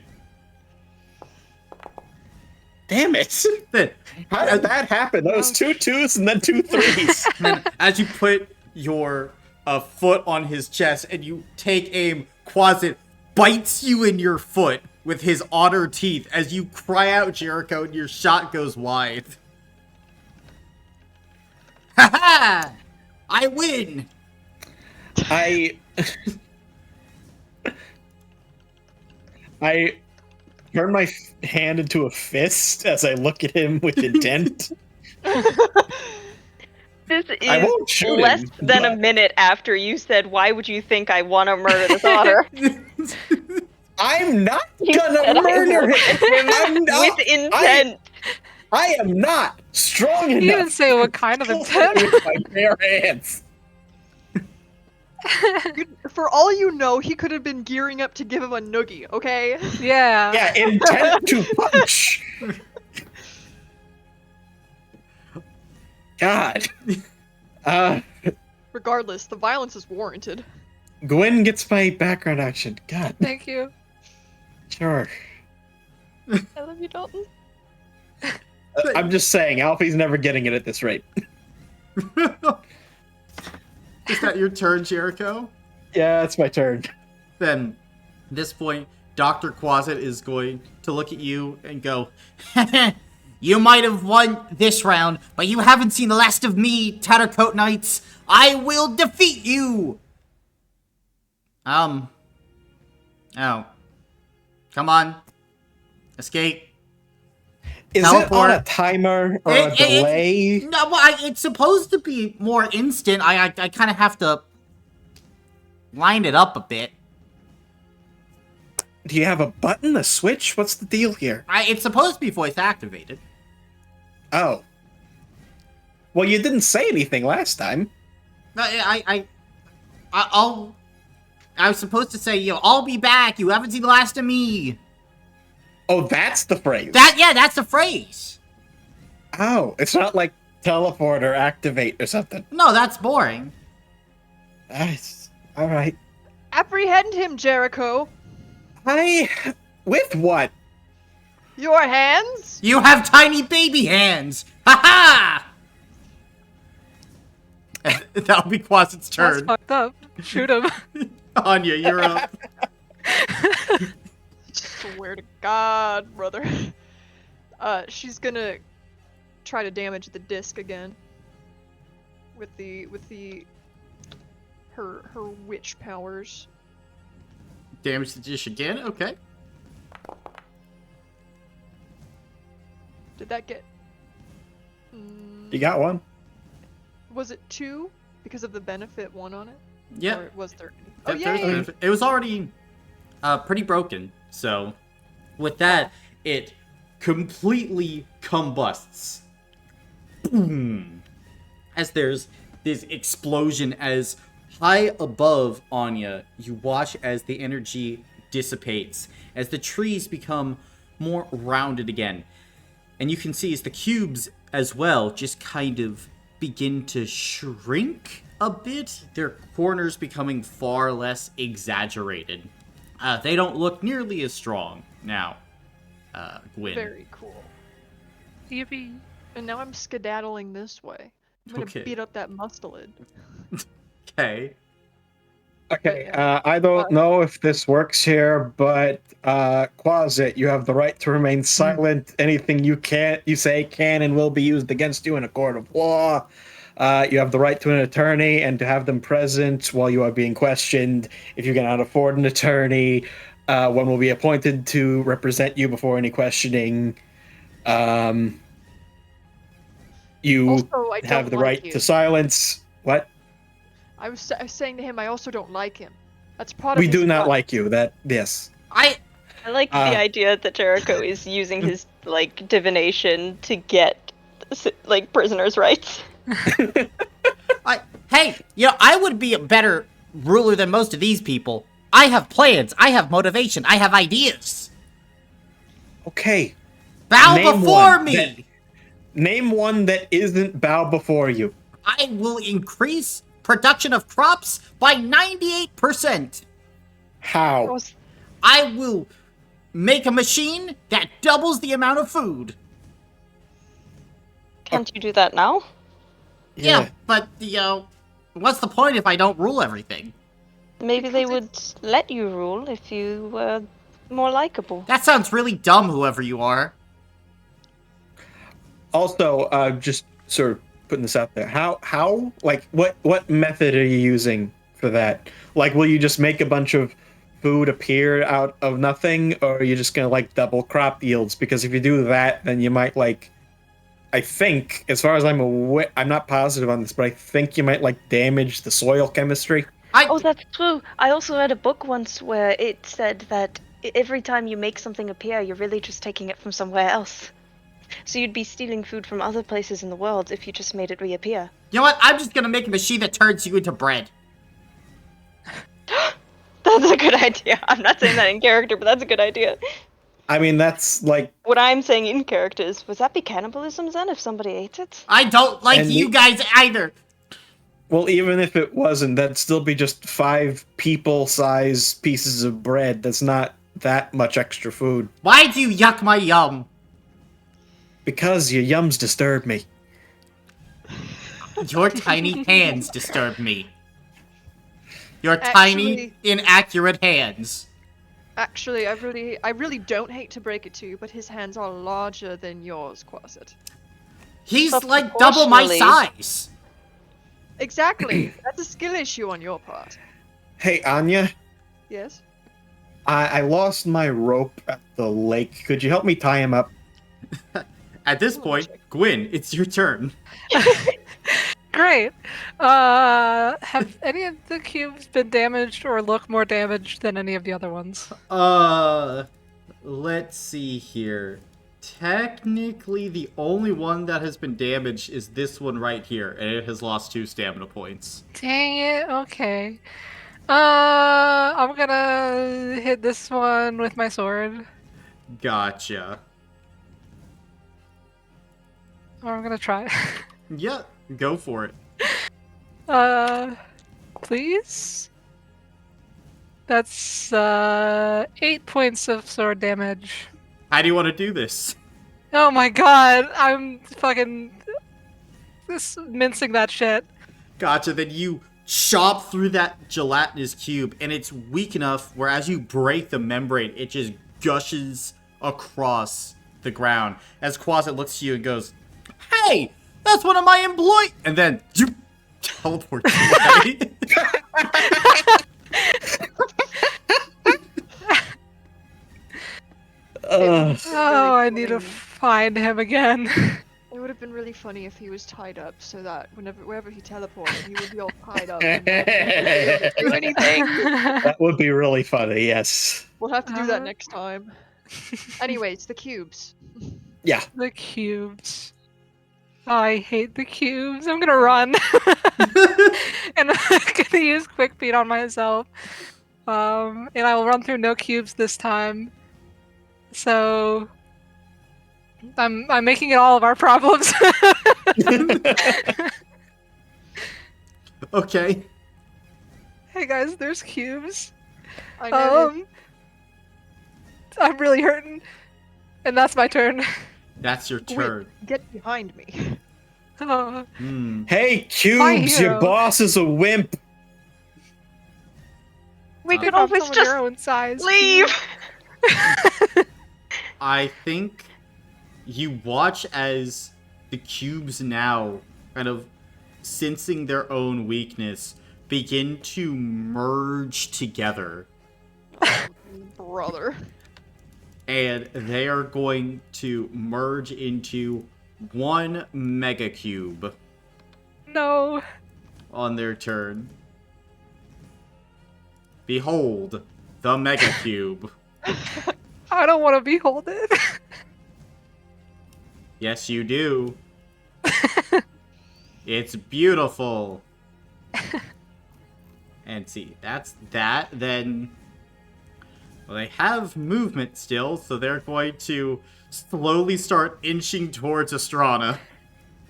Damn it!
Then,
How did that happen? That was 2 2s and then 2 3s.
then as you put your foot on his chest and you take aim, Quasit bites you in your foot with his otter teeth as you cry out, Jericho, and your shot goes wide. Ha ha! I win!
I turn my hand into a fist as I look at him with intent.
This
I
is
won't shoot
less
him,
than a
but-
minute after you said, "Why would you think I want to murder this otter?"
I'm not
You said
gonna
I
murder
murdered
him. I'm not.
with intent.
I am not strong enough.
You didn't say what kind of
to
intent.
kill him with my bare hands.
For all you know, he could have been gearing up to give him a noogie, okay?
Yeah.
Yeah, intent to punch. God.
Regardless, the violence is warranted.
Gwen gets my background action. God,
Thank you.
sure.
I love you, Dalton.
I'm just saying, Alfie's never getting it at this rate.
Is that your turn, Jericho?
Yeah, it's my turn.
Then, at this point, Dr. Quasit is going to look at you and go, You might have won this round, but you haven't seen the last of me, Tattercoat Knights. I will defeat you! Oh. Come on. Escape.
Is it on
Teleport.
a timer or a delay?
No, well, it's supposed to be more instant. I kind of have to line it up a bit.
Do you have a button, a switch? What's the deal here?
It's supposed to be voice activated.
Oh. Well, you didn't say anything last time.
I was supposed to say, I'll be back. You haven't seen the last of me.
Oh, that's the phrase.
That's the phrase.
Oh, it's not like teleport or activate or something.
No, that's boring.
All right.
Apprehend him, Jericho!
With what?
Your hands?
You have tiny baby hands. Ha ha! That'll be Quasit's
That's
turn.
fucked up. Shoot him.
Anya, you're up.
Swear to God, brother. She's gonna try to damage the disc again. With her witch powers.
Damage the dish again? Okay.
Did that get...
You got one?
Was it 2? Because of the benefit 1 on it?
Yeah.
Or was there any? Oh,
There's
yay!
benefit. It was already pretty broken, so with that, it completely combusts. Boom! As there's this explosion as high above Anya, you watch as the energy dissipates, as the trees become more rounded again. And you can see as the cubes as well just kind of begin to shrink a bit, their corners becoming far less exaggerated. They don't look nearly as strong now, Gwyn.
Very cool.
Yippee.
And now I'm skedaddling this way. I'm gonna
Okay.
beat up that mustelid.
Okay.
Okay, I don't know if this works here, but Quasit, you have the right to remain silent. Anything you say can and will be used against you in a court of law. You have the right to an attorney and to have them present while you are being questioned. If you cannot afford an attorney, one will be appointed to represent you before any questioning. You
Also, I
have
don't
the
like
right
you.
to silence. What?
I was saying to him, I also don't like him. That's part of
We
his
do not
gut.
like you. Yes.
I like the
Uh,
idea that Jericho is using his like divination to get like prisoners' rights.
Hey, I would be a better ruler than most of these people. I have plans. I have motivation. I have ideas.
Okay.
Bow
Name
before
one
me.
Name one that isn't bow before you.
I will increase production of crops by 98%.
How?
I will make a machine that doubles the amount of food.
Can't you do that now?
Yeah, but, what's the point if I don't rule everything?
Maybe they would let you rule if you were more likable.
That sounds really dumb, whoever you are.
Also, just sort of putting this out there. How like what method are you using for that? Like, will you just make a bunch of food appear out of nothing, or are you just gonna like double crop yields? Because if you do that, then you might like, I think, as far as I'm aware, I'm not positive on this, but I think you might like damage the soil chemistry.
Oh, that's true. I also read a book once where it said that every time you make something appear, you're really just taking it from somewhere else. So you'd be stealing food from other places in the world if you just made it reappear.
You know what? I'm just gonna make a machine that turns you into bread.
That's a good idea. I'm not saying that in character, but that's a good idea.
I mean, that's like...
What I'm saying in character is, would that be cannibalism then if somebody ate it?
I don't like
And
you guys either.
Well, even if it wasn't, that'd still be just 5 people-size pieces of bread. That's not that much extra food.
Why do you yuck my yum?
Because your yums disturb me.
Your tiny hands disturb me. Your tiny, inaccurate hands.
Actually, I really don't hate to break it to you, but his hands are larger than yours, Quasit.
He's
But
like double my
proportionally-
size.
Exactly. That's a skill issue on your part.
Hey, Anya,
Yes?
I lost my rope at the lake. Could you help me tie him up?
At this point, Gwyn, it's your turn.
Great. Have any of the cubes been damaged or look more damaged than any of the other ones?
Let's see here. Technically, the only one that has been damaged is this one right here, and it has lost 2 stamina points.
Dang it. Okay. I'm gonna hit this one with my sword.
Gotcha.
Or I'm gonna try.
Yeah, go for it.
Please? That's 8 points of sword damage.
How do you want to do this?
Oh my god, I'm fucking mincing that shit.
Gotcha, then you chop through that gelatinous cube, and it's weak enough where as you break the membrane, it just gushes across the ground. As Quasit looks to you and goes, "Hey, that's one of my employees!" And then you teleport away.
Oh, I need to find him again.
It would have been really funny if he was tied up so that wherever he teleported, he would be all tied up and not be able to do anything.
That would be really funny, yes.
We'll have to do that next time. Anyways, the cubes.
Yeah.
The cubes. I hate the cubes. I'm gonna run. And I'm gonna use quick feet on myself. And I will run through no cubes this time. So I'm making it all of our problems.
Okay.
Hey guys, there's cubes.
I know
I'm really hurting. And that's my turn.
That's your turn.
Wait, get behind me.
Oh,
Hmm.
Hey, Cubes, your
hero.
boss is a wimp.
we
Uh,
could
Oh,
have
it's
someone
just
your own size.
Leave!
I think you watch as the cubes now, kind of sensing their own weakness, begin to merge together.
Brother.
And they are going to merge into one mega cube
No.
on their turn. Behold, the mega cube.
I don't want to behold it.
Yes, you do. It's beautiful. And see, that's that. Then, well, they have movement still, so they're going to slowly start inching towards Astrana.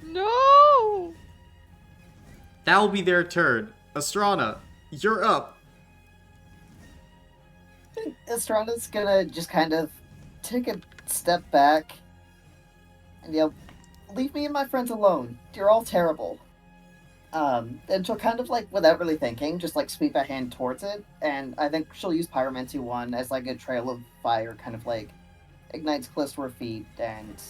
No!
That'll be their turn. Astrana, you're up.
Estrada's gonna just kind of take a step back and yell, "Leave me and my friends alone. You're all terrible." And she'll kind of like, without really thinking, just like sweep a hand towards it, and I think she'll use Pyromancy 1 as like a trail of fire, kind of like ignites close to her feet and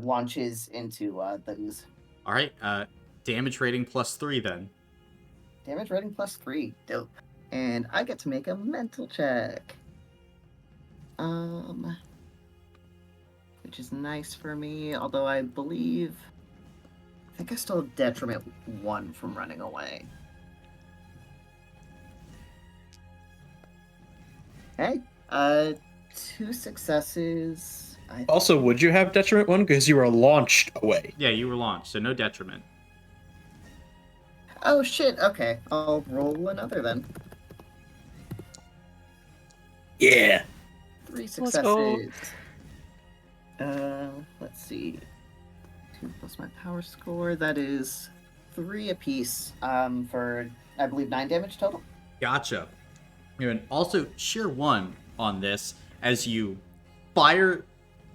launches into the ooze.
All right, damage rating +3 then.
Damage rating +3. Dope. And I get to make a mental check. Which is nice for me, although I think I still have detriment 1 from running away. Okay. 2 successes.
Also, would you have detriment 1 because you were launched away?
Yeah, you were launched, so no detriment.
Oh shit, okay. I'll roll another then.
Yeah.
3
Let's go.
successes. Let's see. 2 plus my power score. That is 3 apiece. For I believe 9 damage total.
Gotcha. And also, sheer 1 on this as you fire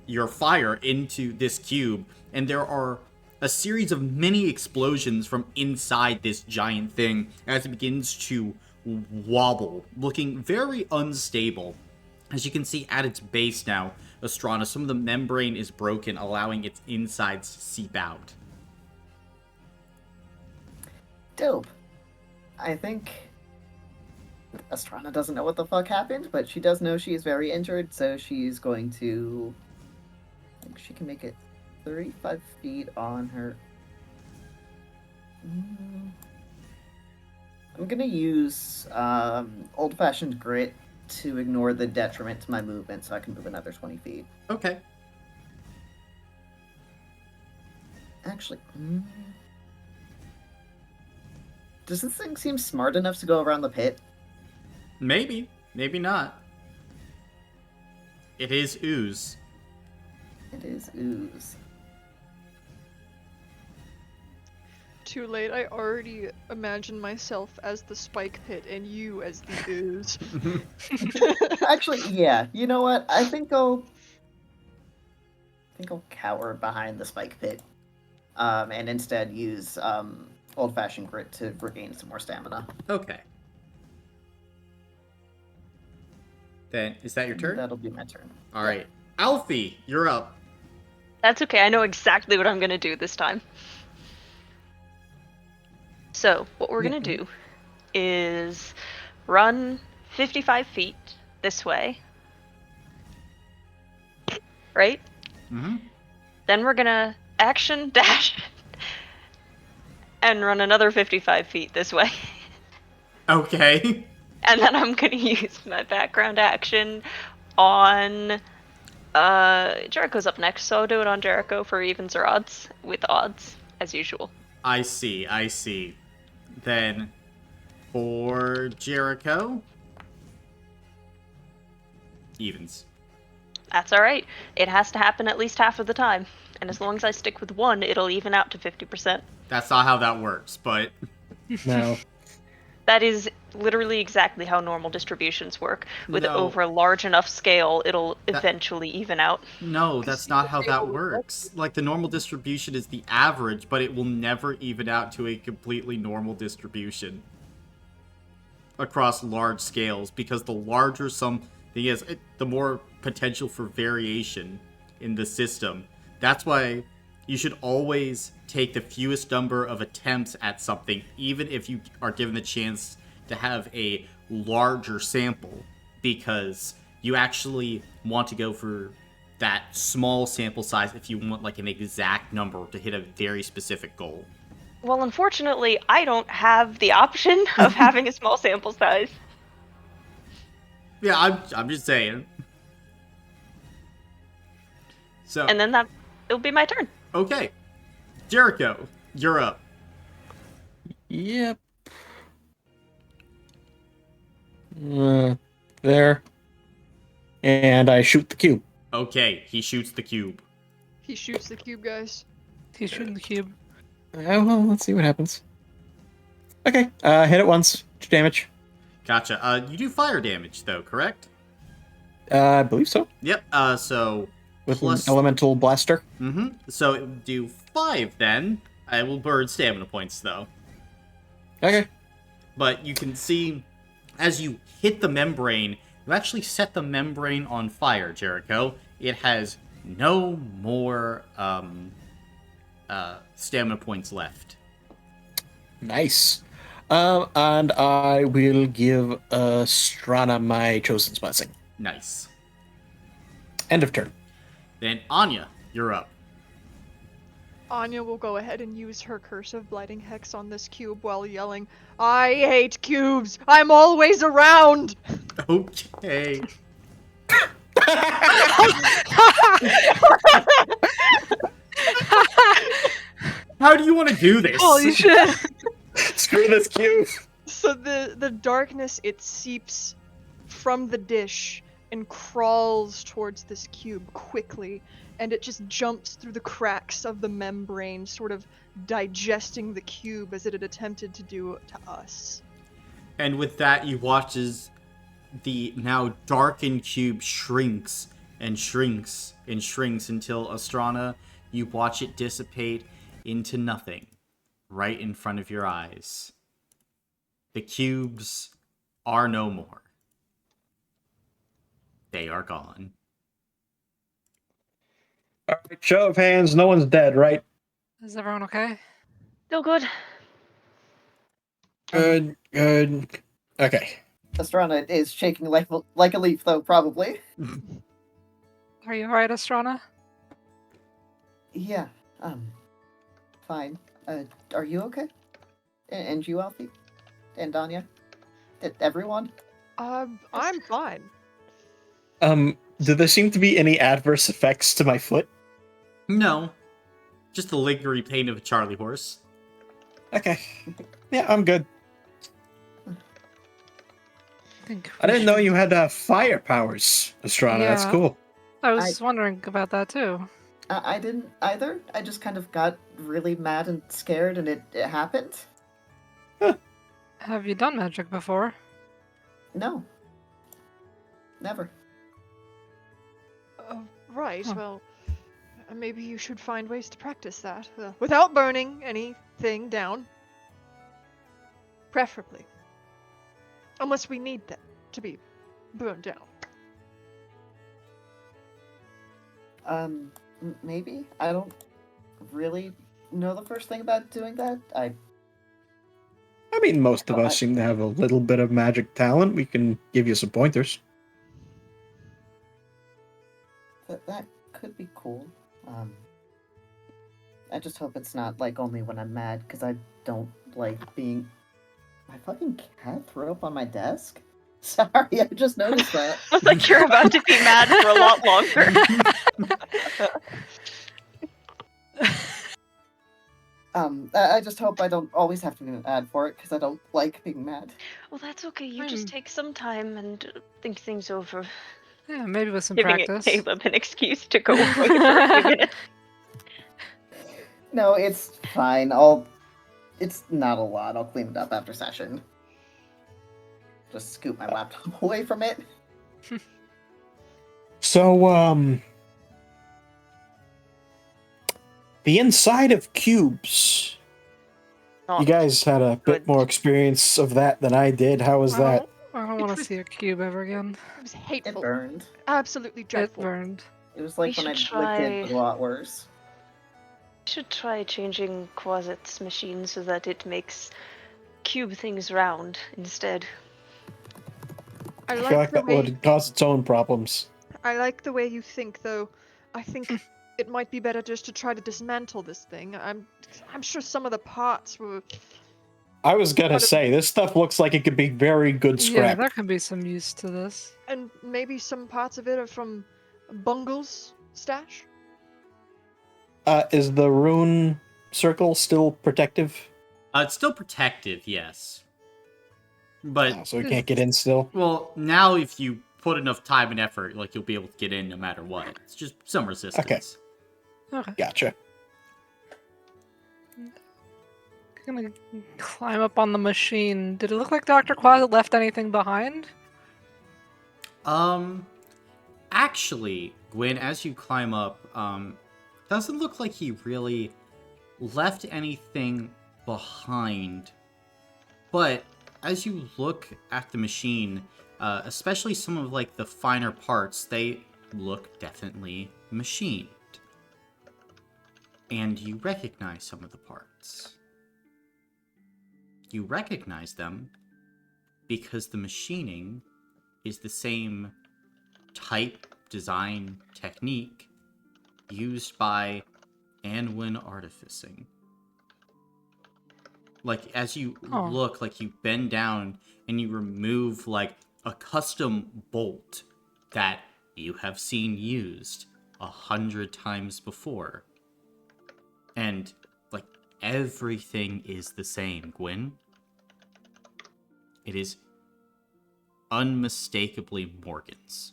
your fire into this cube, and there are a series of mini explosions from inside this giant thing as it begins to wobble, looking very unstable. As you can see at its base now, Astrana, some of the membrane is broken, allowing its insides to seep out.
Dope. I think Astrana doesn't know what the fuck happened, but she does know she is very injured, so she's going to... I think she can make it 35 feet on her... I'm gonna use old-fashioned grit to ignore the detriment to my movement, so I can move another 20 feet.
Okay.
Actually, does this thing seem smart enough to go around the pit?
Maybe. Maybe not. It is ooze.
It is ooze.
Too late. I already imagined myself as the spike pit and you as the ooze.
Actually, yeah. You know what? I think I'll cower behind the spike pit, and instead use old-fashioned grit to regain some more stamina.
Okay. Then, is that your turn?
That'll be my turn.
All right. Alfie, you're up.
That's okay, I know exactly what I'm gonna do this time. So, what we're gonna do is run 55 feet this way. Right?
Mm-hmm.
Then we're gonna action dash and run another 55 feet this way.
Okay.
And then I'm gonna use my background action on Jericho's up next, so I'll do it on Jericho for evens or odds, with odds, as usual.
I see. Then, for Jericho, evens.
That's alright. It has to happen at least half of the time. And as long as I stick with 1, it'll even out to 50%.
That's not how that works, but...
No.
That is literally exactly how normal distributions work. With
No.
over a large enough scale, it'll eventually even out.
No, that's not how that works. Like, the normal distribution is the average, but it will never even out to a completely normal distribution across large scales, because the larger something is, the more potential for variation in the system. That's why you should always take the fewest number of attempts at something, even if you are given the chance to have a larger sample, because you actually want to go for that small sample size if you want like an exact number to hit a very specific goal.
Well, unfortunately, I don't have the option of having a small sample size.
Yeah, I'm just saying. So,
And then it'll be my turn.
okay. Jericho, you're up.
Yep. There. And I shoot the cube.
Okay, he shoots the cube.
He shoots the cube, guys.
He's shooting the cube.
Well, let's see what happens. Okay, hit it once. 2 damage.
Gotcha. You do fire damage, though, correct?
I believe so.
Yep, so...
With
plus...
an elemental blaster.
Mm-hmm. So it would do 5, then. I will burn stamina points, though.
Okay.
But you can see, as you hit the membrane, you actually set the membrane on fire, Jericho. It has no more, stamina points left.
Nice. And I will give Strana my Chosen's Blessing.
Nice.
End of turn.
Then, Anya, you're up.
Anya will go ahead and use her Curse of Blighting Hex on this cube while yelling, "I hate cubes! I'm always around!"
Okay. How do you want to do this?
Holy shit!
Screw this cube.
So the darkness, it seeps from the dish and crawls towards this cube quickly, and it just jumps through the cracks of the membrane, sort of digesting the cube as it had attempted to do to us.
And with that, you watch as the now darkened cube shrinks and shrinks and shrinks until, Astrana, you watch it dissipate into nothing right in front of your eyes. The cubes are no more. They are gone.
All right, show of hands. No one's dead, right?
Is everyone okay?
Still good.
Good. Okay.
Astrana is shaking like a leaf, though, probably.
Are you alright, Astrana?
Yeah, fine. Are you okay? And you, Alfie? And Danya? Everyone?
I'm fine.
Do there seem to be any adverse effects to my foot?
No. Just the lingering pain of a Charlie horse.
Okay. Yeah, I'm good.
I
didn't know you had fire powers, Astrana. That's
Yeah.
cool.
I was wondering about that too.
I didn't either. I just kind of got really mad and scared, and it happened.
Have you done magic before?
No. Never.
Right,
Huh.
well, maybe you should find ways to practice that, without burning anything down. Preferably. Unless we need them to be burned down.
Maybe? I don't really know the first thing about doing that.
I mean, most of us seem to have a little bit of magic talent. We can give you some pointers.
That could be cool. I just hope it's not, like, only when I'm mad, because I don't like being... My fucking cat threw up on my desk? Sorry, I just noticed that.
Like you're about to be mad for a lot longer.
I just hope I don't always have to be mad for it, because I don't like being mad.
Well, that's okay. You just take some time and think things over.
Yeah, maybe with some
Giving
practice.
Caleb an excuse to go away for a few minutes.
No, it's fine. It's not a lot. I'll clean it up after session. Just scoot my laptop away from it.
So, the inside of cubes.
Not
You guys had a bit
good.
more experience of that than I did. How was that?
I don't
It
want to
was-
see a cube ever again.
It was
It
hateful.
burned.
Absolutely
It
dreadful.
burned.
It was like
We
when I
should
licked it,
try-
but a lot worse.
Should try changing Quasit's machine so that it makes cube things round instead.
I
I feel
like
like
the
that
way
would cause its own problems.
I like the way you think, though. I think it might be better just to try to dismantle this thing. I'm sure some of the parts were.
I was gonna
Part of-
say, this stuff looks like it could be very good
Yeah,
scrap.
there could be some use to this.
And maybe some parts of it are from Bungle's stash?
Is the rune circle still protective?
It's still protective, yes. But
Oh, so we can't get in still?
well, now if you put enough time and effort, like you'll be able to get in no matter what. It's just some resistance.
Okay.
Gotcha.
Gonna climb up on the machine. Did it look like Dr. Quasit left anything behind?
Actually, Gwen, as you climb up, doesn't look like he really left anything behind. But as you look at the machine, especially some of like the finer parts, they look definitely machined. And you recognize some of the parts. You recognize them because the machining is the same type, design, technique used by Anwin Artificing. Like, as you look, like you bend down and you remove like a custom bolt that you have seen used 100 times before. And like everything is the same, Gwen. It is unmistakably Morgan's.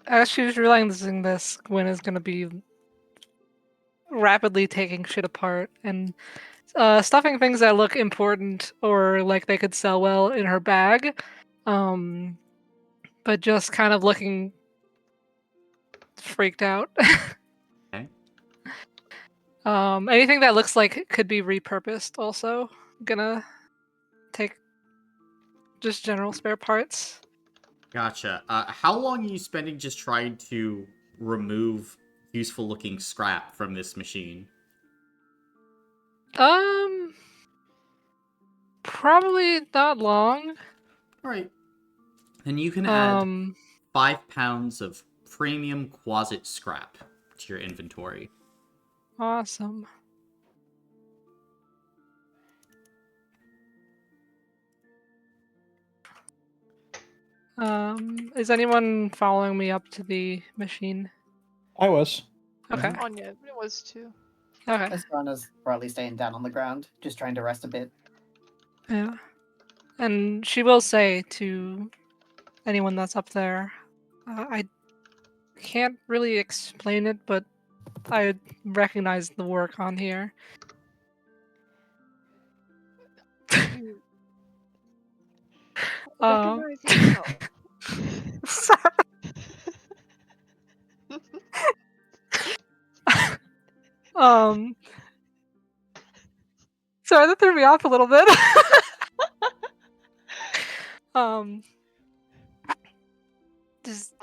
As she's realizing this, Gwen is gonna be rapidly taking shit apart and stuffing things that look important or like they could sell well in her bag, but just kind of looking freaked out.
Okay.
Anything that looks like it could be repurposed also. Gonna take just general spare parts.
Gotcha. How long are you spending just trying to remove useful looking scrap from this machine?
Probably not long.
Alright. Then you can add
Um,
5 pounds of premium Quasit scrap to your inventory.
awesome. Is anyone following me up to the machine?
I was.
Okay.
Anya, it was too.
Okay.
Esperanza's probably staying down on the ground, just trying to rest a bit.
Yeah. And she will say to anyone that's up there, I can't really explain it, but I recognize the work on here.
You
Um,
recognize how?
sorry. um, sorry, that threw me off a little bit. Just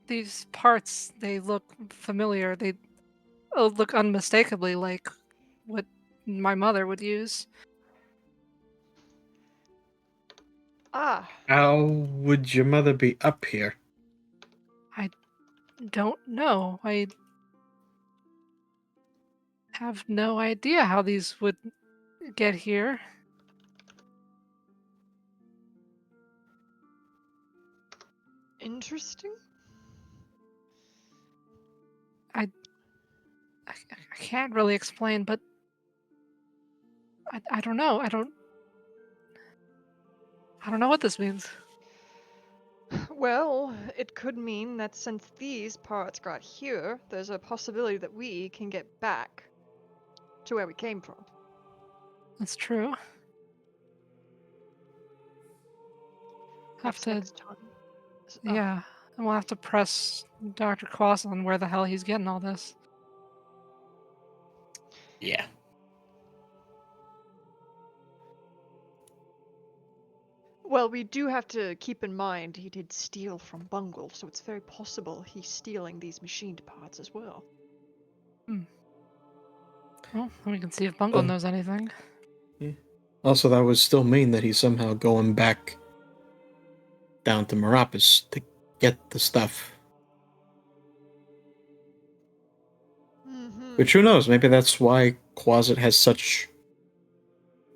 these parts, they look familiar. They look unmistakably like what my mother would use.
Ah,
How would your mother be up here?
Don't know. I have no idea how these would get here.
interesting.
I can't really explain, but I don't know. I don't know what this means.
Well, it could mean that since these parts got here, there's a possibility that we can get back to where we came from.
That's true. Have
Perhaps
to,
next time.
yeah. And we'll have to press Dr. Quasit on where the hell he's getting all this.
Yeah.
Well, we do have to keep in mind he did steal from Bungle, so it's very possible he's stealing these machined parts as well.
Well, we can see if Bungle
Oh.
knows anything.
Also, that would still mean that he's somehow going back down to Meropis to get the stuff.
Mm-hmm.
Which, who knows? Maybe that's why Quasit has such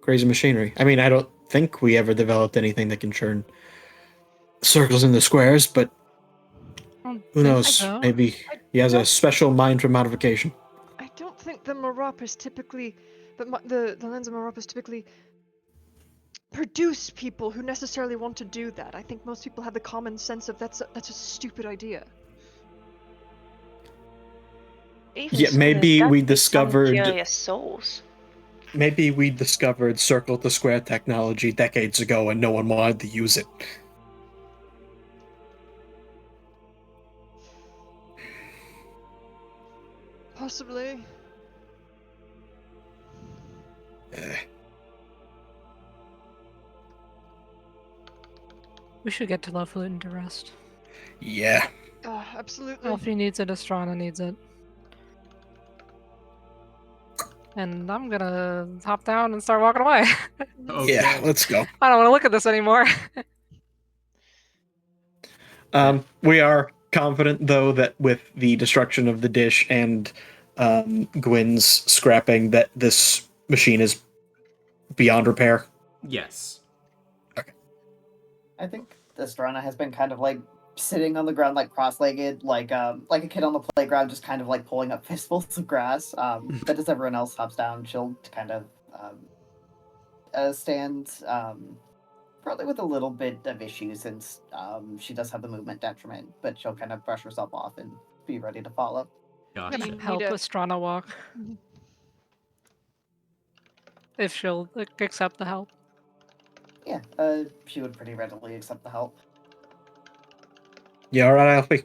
crazy machinery. I mean, I don't think we ever developed anything that can turn circles into squares, but
I don't
who
think
knows?
so.
Maybe he has a special mind for modification.
I don't think the Meropis typically, the Lens of Meropis typically produce people who necessarily want to do that. I think most people have the common sense of that's a stupid idea.
Even
Yeah,
so,
maybe
there's
we
gotta be some
discovered.
curious souls.
Maybe we discovered circle to square technology decades ago and no one wanted to use it.
Possibly.
We should get to Lowfalutin to rest.
Yeah.
Absolutely.
Alfie needs it, Estrana needs it. And I'm gonna hop down and start walking away.
Okay.
Yeah, let's go.
I don't want to look at this anymore.
We are confident, though, that with the destruction of the dish and Gwyn's scrapping, that this machine is beyond repair.
Yes.
I think Estrana has been kind of like sitting on the ground, like cross-legged, like a kid on the playground, just kind of like pulling up fistfuls of grass. But as everyone else hops down, she'll kind of stand, probably with a little bit of issues since she does have the movement detriment, but she'll kind of brush herself off and be ready to follow.
I'm
Gotcha.
gonna
need
help
a-
Estrana walk.
Mhm.
If she'll accept the help.
Yeah, she would pretty readily accept the help.
Yeah, all right, Alfie.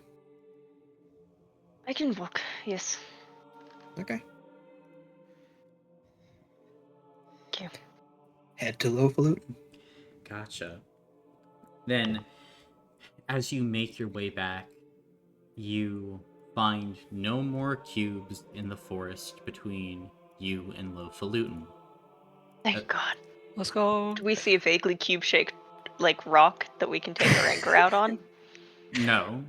I can walk, yes.
Okay.
Thank you.
Head to Lowfalutin.
Gotcha. Then, as you make your way back, you find no more cubes in the forest between you and Lowfalutin.
Thank God.
Let's go.
Do we see a vaguely cube-shaped, like, rock that we can take our anchor out on?
No.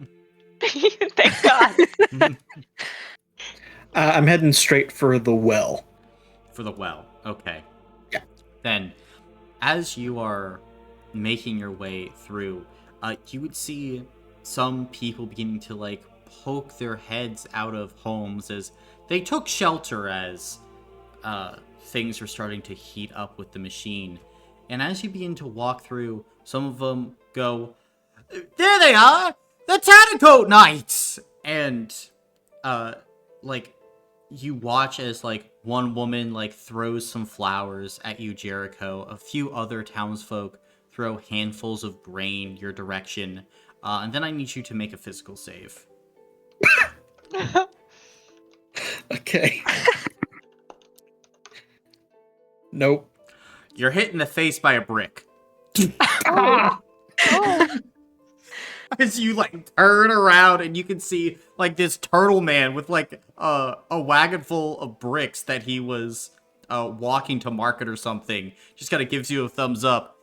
Thank God.
I'm heading straight for the well.
For the well. Okay.
Yeah.
Then, as you are making your way through, you would see some people beginning to like poke their heads out of homes as they took shelter as things are starting to heat up with the machine. And as you begin to walk through, some of them go, "There they are! The Tattercoat Knights!" And like you watch as like one woman like throws some flowers at you, Jericho. A few other townsfolk throw handfuls of grain your direction, and then I need you to make a physical save.
Okay. Nope.
You're hit in the face by a brick.
Oh. Oh.
As you like turn around and you can see like this turtle man with like a wagon full of bricks that he was walking to market or something, just kind of gives you a thumbs up.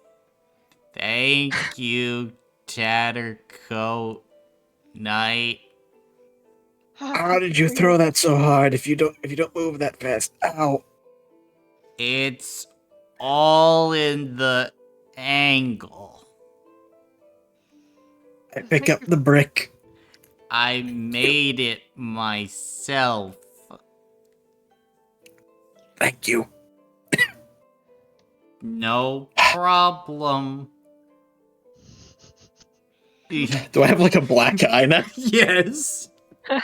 Thank you, Tattercoat Knight.
How did you throw that so hard if you don't move that fast? Ow.
It's all in the angle.
I pick up the brick.
I made it myself.
Thank you.
No problem.
Do I have like a black eye now?
Yes.
My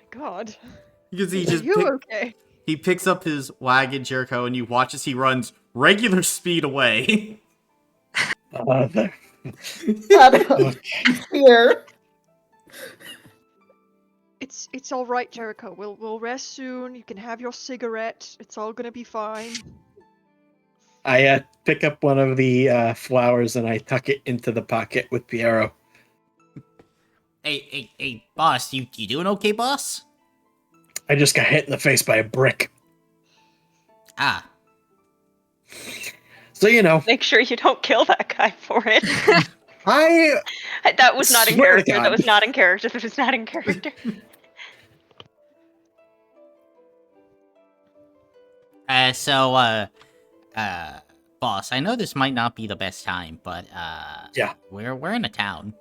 God.
Because he
Are
just
you okay?
he picks up his wagon, Jericho, and you watch as he runs regular speed away.
There.
Here.
It's all right, Jericho. We'll rest soon. You can have your cigarette. It's all gonna be fine.
I pick up one of the flowers and I tuck it into the pocket with Piero.
Hey, boss, you doing okay, boss?
I just got hit in the face by a brick.
Ah.
So, you know,
Make sure you don't kill that guy for it.
I
That was not in
Swear to
character.
God.
That was not in character. That was not in character.
Boss, I know this might not be the best time, but,
Yeah.
we're in a town.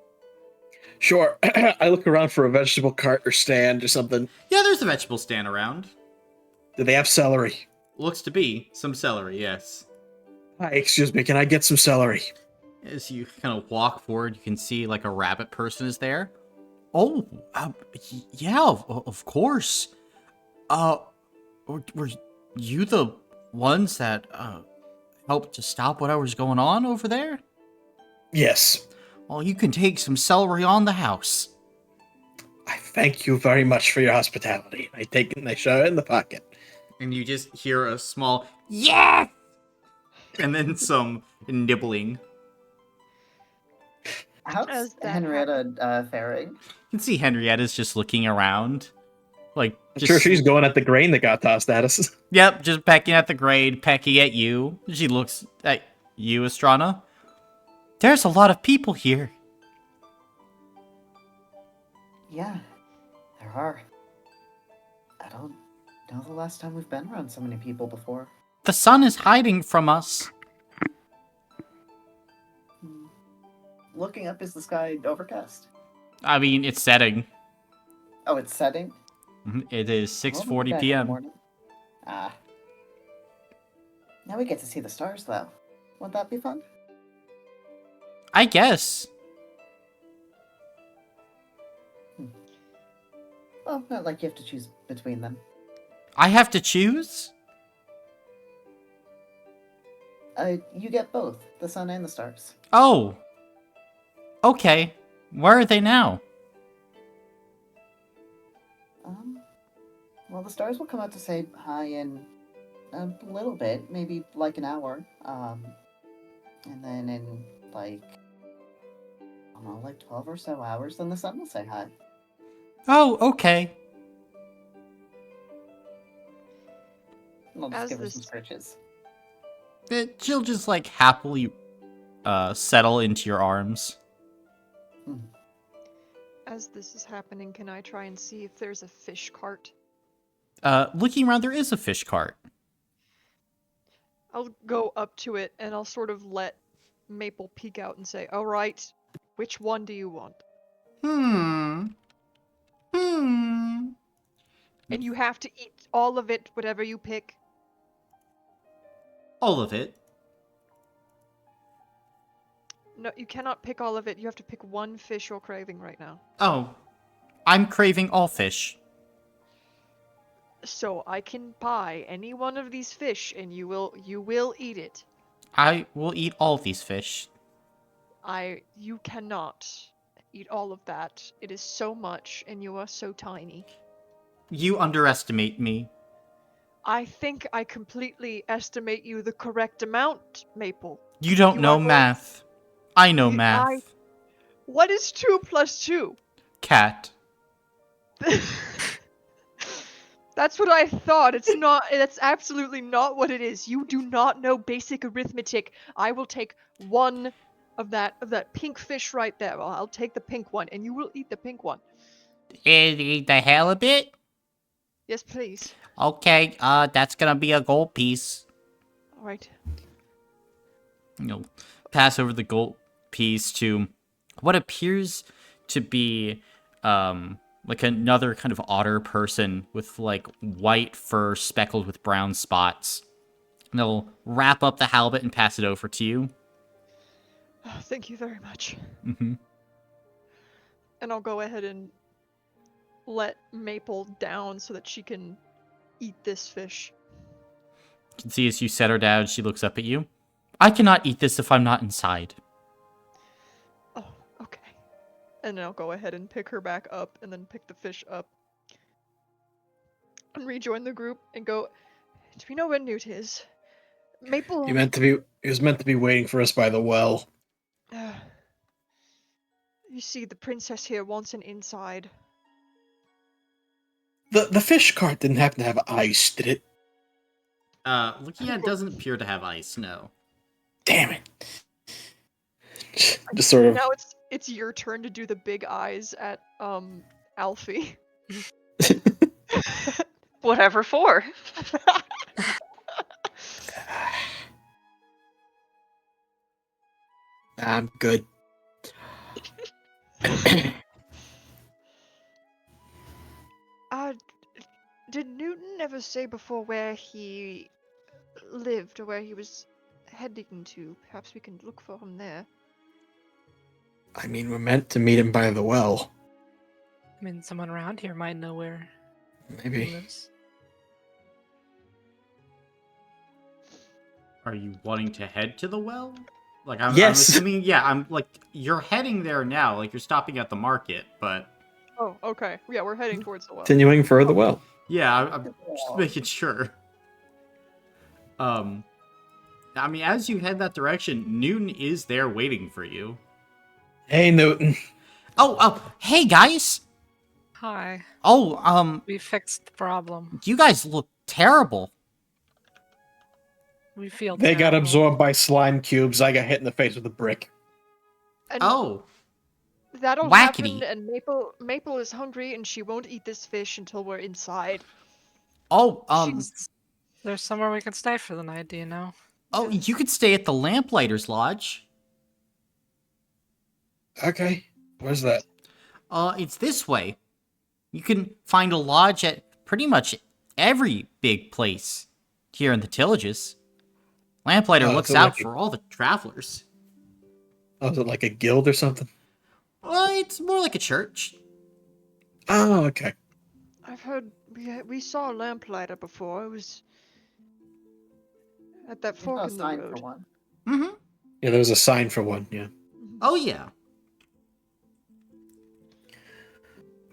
Sure. I look around for a vegetable cart or stand or something.
Yeah, there's a vegetable stand around.
Do they have celery?
Looks to be some celery, yes.
Hi, excuse me, can I get some celery?
As you kind of walk forward, you can see, like, a rabbit person is there. Oh, yeah, of course. Were you the ones that, helped to stop whatever's going on over there?
Yes.
Well, you can take some celery on the house.
I thank you very much for your hospitality. I take it and I shove it in the pocket.
And you just hear a small, yeah! And then some nibbling.
How's
As that
Henrietta faring?
You can see Henrietta's just looking around. Like,
I'm
just,
sure she's going at the grain that got tossed at us.
Yep, just pecking at the grade, pecking at you. She looks at you, Estrana. There's a lot of people here.
Yeah, there are. I don't know the last time we've been around so many people before.
The sun is hiding from us.
Looking up, is the sky overcast?
I mean, it's setting.
Oh, it's setting?
It is
Well, we'll
6:40
be back in the
p.m.
morning. Ah. Now we get to see the stars, though. Won't that be fun?
I guess.
Well, not like you have to choose between them.
I have to choose?
You get both, the sun and the stars.
Oh. Okay. Where are they now?
Well, the stars will come out to say hi in a little bit, maybe like an hour. And then in like, I don't know, like 12 or so hours, then the sun will say hi.
Oh, okay.
And I'll just
As
give her some
this-
scritches.
She'll just, like, happily settle into your arms.
As this is happening, can I try and see if there's a fish cart?
Looking around, there is a fish cart.
I'll go up to it and I'll sort of let Maple peek out and say, "All right, which one do you want?"
Hmm.
And you have to eat all of it, whatever you pick.
All of it.
No, you cannot pick all of it. You have to pick one fish you're craving right now.
Oh. I'm craving all fish.
So I can buy any one of these fish and you will eat it.
I will eat all of these fish.
You cannot eat all of that. It is so much and you are so tiny.
You underestimate me.
I think I completely estimate you the correct amount, Maple.
You don't
You
know
are going-
math. I know
You-
math.
What is 2 plus 2?
Cat.
That's what I thought. It's not. That's absolutely not what it is. You do not know basic arithmetic. I will take one of that pink fish right there. I'll take the pink one, and you will eat the pink one.
Eat the halibut?
Yes, please.
Okay, that's gonna be a gold piece.
All right.
You'll pass over the gold piece to what appears to be, like another kind of otter person with, like, white fur speckled with brown spots. And they'll wrap up the halibut and pass it over to you.
Oh, thank you very much.
Mm-hmm.
And I'll go ahead and let Maple down so that she can eat this fish.
You can see as you set her down, she looks up at you. I cannot eat this if I'm not inside.
Oh, okay. And then I'll go ahead and pick her back up and then pick the fish up. And rejoin the group and go, do we know where Newt is? Maple.
He was meant to be waiting for us by the well.
You see, the princess here wants an inside.
The fish cart didn't happen to have ice, did it?
Looking at it doesn't appear to have ice, no.
Damn it. Just sort of.
Now it's your turn to do the big eyes at Alfie.
Whatever for.
I'm good.
Did Newton ever say before where he lived or where he was heading to? Perhaps we can look for him there.
I mean, we're meant to meet him by the well.
I mean, someone around here might know where he
Maybe.
lives.
Are you wanting to head to the well? Like, I'm
Yes.
assuming, yeah, I'm like, you're heading there now, like, you're stopping at the market, but
Oh, okay. Yeah, we're heading towards the well.
Continuing for the well.
yeah, I'm just making sure. I mean, as you head that direction, Newton is there waiting for you.
Hey, Newton.
Oh, hey, guys!
Hi.
Oh,
We fixed the problem.
you guys look terrible.
We feel
They got
terrible.
absorbed by slime cubes. I got hit in the face with a brick.
And
Oh,
that'll
wackety.
happen, and Maple is hungry, and she won't eat this fish until we're inside.
oh,
There's somewhere we can stay for the night, do you know?
oh, you could stay at the Lamplighter's Lodge.
Okay. Where's that?
It's this way. You can find a lodge at pretty much every big place here in the Tillages. Lamplighter
Oh,
looks
so
out
like a-
for all the travelers.
Oh, is it like a guild or something?
Well, it's more like a church.
Oh, okay.
I've heard we saw a lamplighter before. It was at that
There's no
fork in the
sign
road.
for one.
Mm-hmm.
Yeah, there was a sign for one, yeah.
Oh, yeah.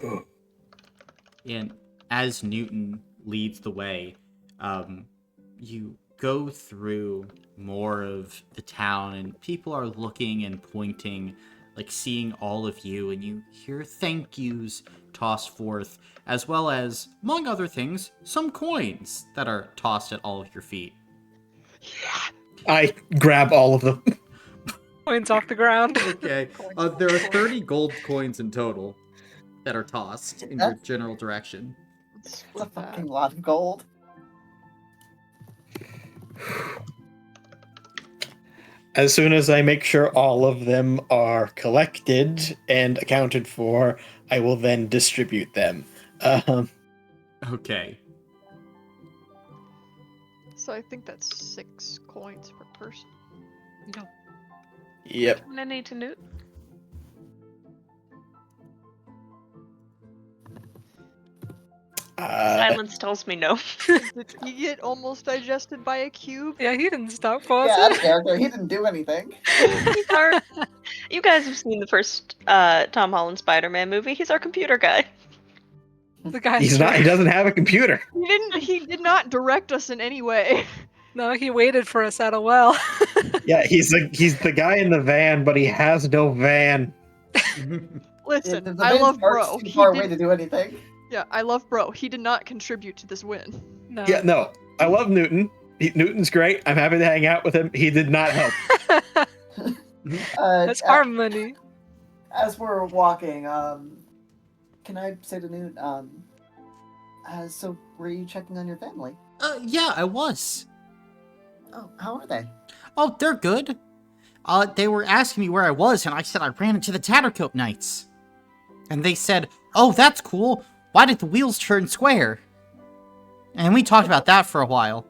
Ugh.
And as Newton leads the way, you go through more of the town, and people are looking and pointing, like seeing all of you, and you hear thank yous tossed forth, as well as, among other things, some coins that are tossed at all of your feet.
I grab all of them.
Coins off the ground.
Okay, there are 30 gold coins in total that are tossed in your general direction.
Let's
It's a
split that.
fucking lot of gold.
As soon as I make sure all of them are collected and accounted for, I will then distribute them.
Okay.
So I think that's 6 coins per person.
Yep.
I need to Newt. Silence tells me no.
Did he get almost digested by a cube?
Yeah, he didn't stop,
Yeah,
was
out of character. He didn't do anything.
He's our. You guys have seen the first Tom Holland Spider-Man movie. He's our computer guy.
The guy.
He doesn't have a computer.
He did not direct us in any way.
No, he waited for us at a well.
Yeah, he's the guy in the van, but he has no van.
Listen,
The
I
man's
love
park's
Bro.
too
He
far away
did,
to do anything.
yeah, I love Bro. He did not contribute to this win.
No.
Yeah, no. I love Newton. Newton's great. I'm happy to hang out with him. He did not help.
That's our money.
As we're walking, can I say to Newt, so were you checking on your family?
Yeah, I was.
Oh, how are they?
Oh, they're good. They were asking me where I was, and I said I ran into the Tattercoat Knights. And they said, oh, that's cool. Why did the wheels turn square? And we talked about that for a while.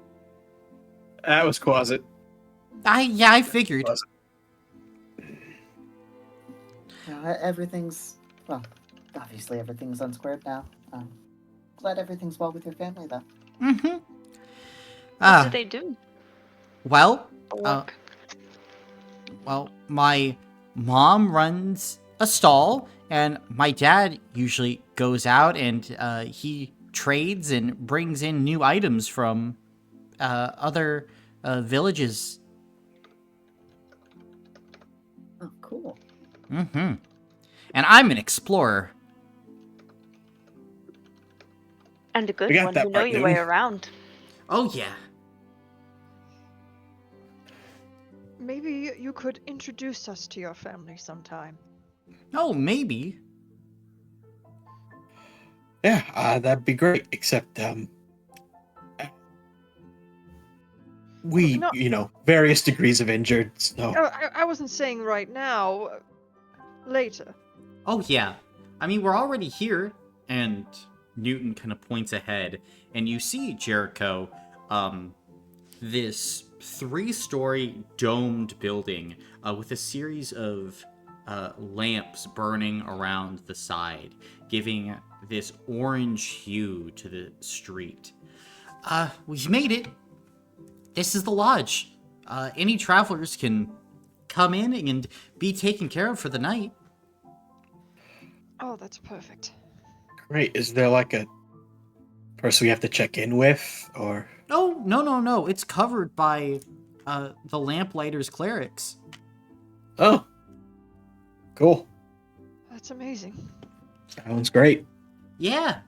That was Quasit.
I figured.
Everything's Well, obviously everything's unsquared now. Glad everything's well with your family, though.
Mm-hmm.
What do they do?
Well,
For
uh,
work?
my mom runs a stall, and my dad usually goes out and he trades and brings in new items from other villages.
Oh, cool.
Mm-hmm. And I'm an explorer.
And a good
We got
one.
that
You know
right,
your way
Newton.
around.
Oh, yeah.
Maybe you could introduce us to your family sometime.
Oh, maybe.
Yeah, that'd be great. Except, we,
No.
various degrees of injured, so.
I wasn't saying right now. Later.
Oh, yeah. I mean, we're already here. And Newton kind of points ahead, and you see Jericho, this 3-story domed building with a series of lamps burning around the side, giving this orange hue to the street. We've made it. This is the lodge. Any travelers can come in and be taken care of for the night.
Oh, that's perfect.
Great. Is there like a person we have to check in with, or?
Oh, no. It's covered by the Lamplighter's clerics.
Oh. Cool.
That's amazing.
Sounds great.
Yeah.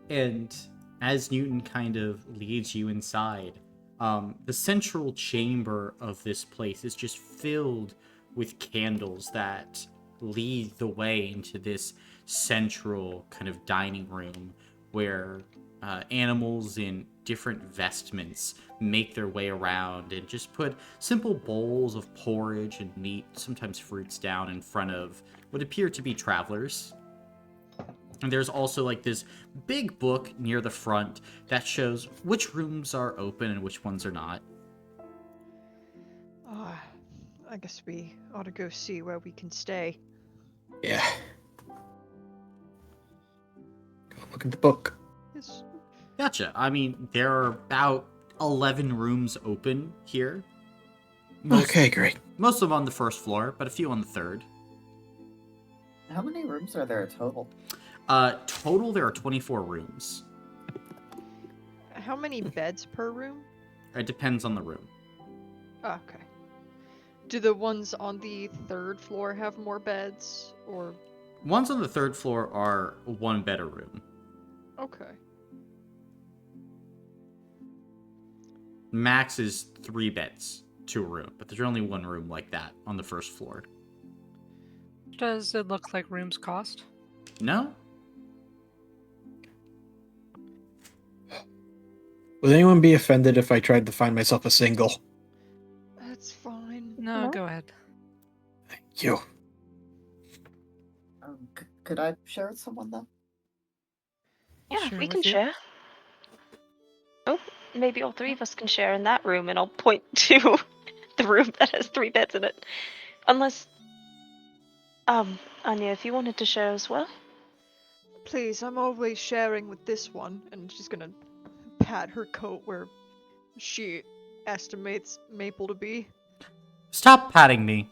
And as Newton kind of leads you inside, the central chamber of this place is just filled with candles that lead the way into this central kind of dining room where animals in different vestments make their way around and just put simple bowls of porridge and meat, sometimes fruits, down in front of what appear to be travelers. And there's also like this big book near the front that shows which rooms are open and which ones are not.
I guess we ought to go see where we can stay.
Yeah. Go look at the book.
Yes.
Gotcha. I mean, there are about 11 rooms open here.
Okay, great.
Most of them on the first floor, but a few on the third.
How many rooms are there total?
Total, there are 24 rooms.
How many beds per room?
It depends on the room.
Oh, okay. Do the ones on the third floor have more beds, or?
Ones on the third floor are 1 bed a room.
Okay.
Max is 3 beds to a room, but there's only 1 room like that on the first floor.
Does it look like rooms cost?
No?
Would anyone be offended if I tried to find myself a single?
That's fine.
No,
No.
go ahead.
Thank you.
Could I share with someone, though?
Yeah,
Share
we
with
can
you?
share. Oh, maybe all 3 of us can share in that room, and I'll point to the room that has 3 beds in it. Unless, Anya, if you wanted to share as well.
Please, I'm always sharing with this one, and she's gonna pat her coat where she estimates Maple to be.
Stop patting me.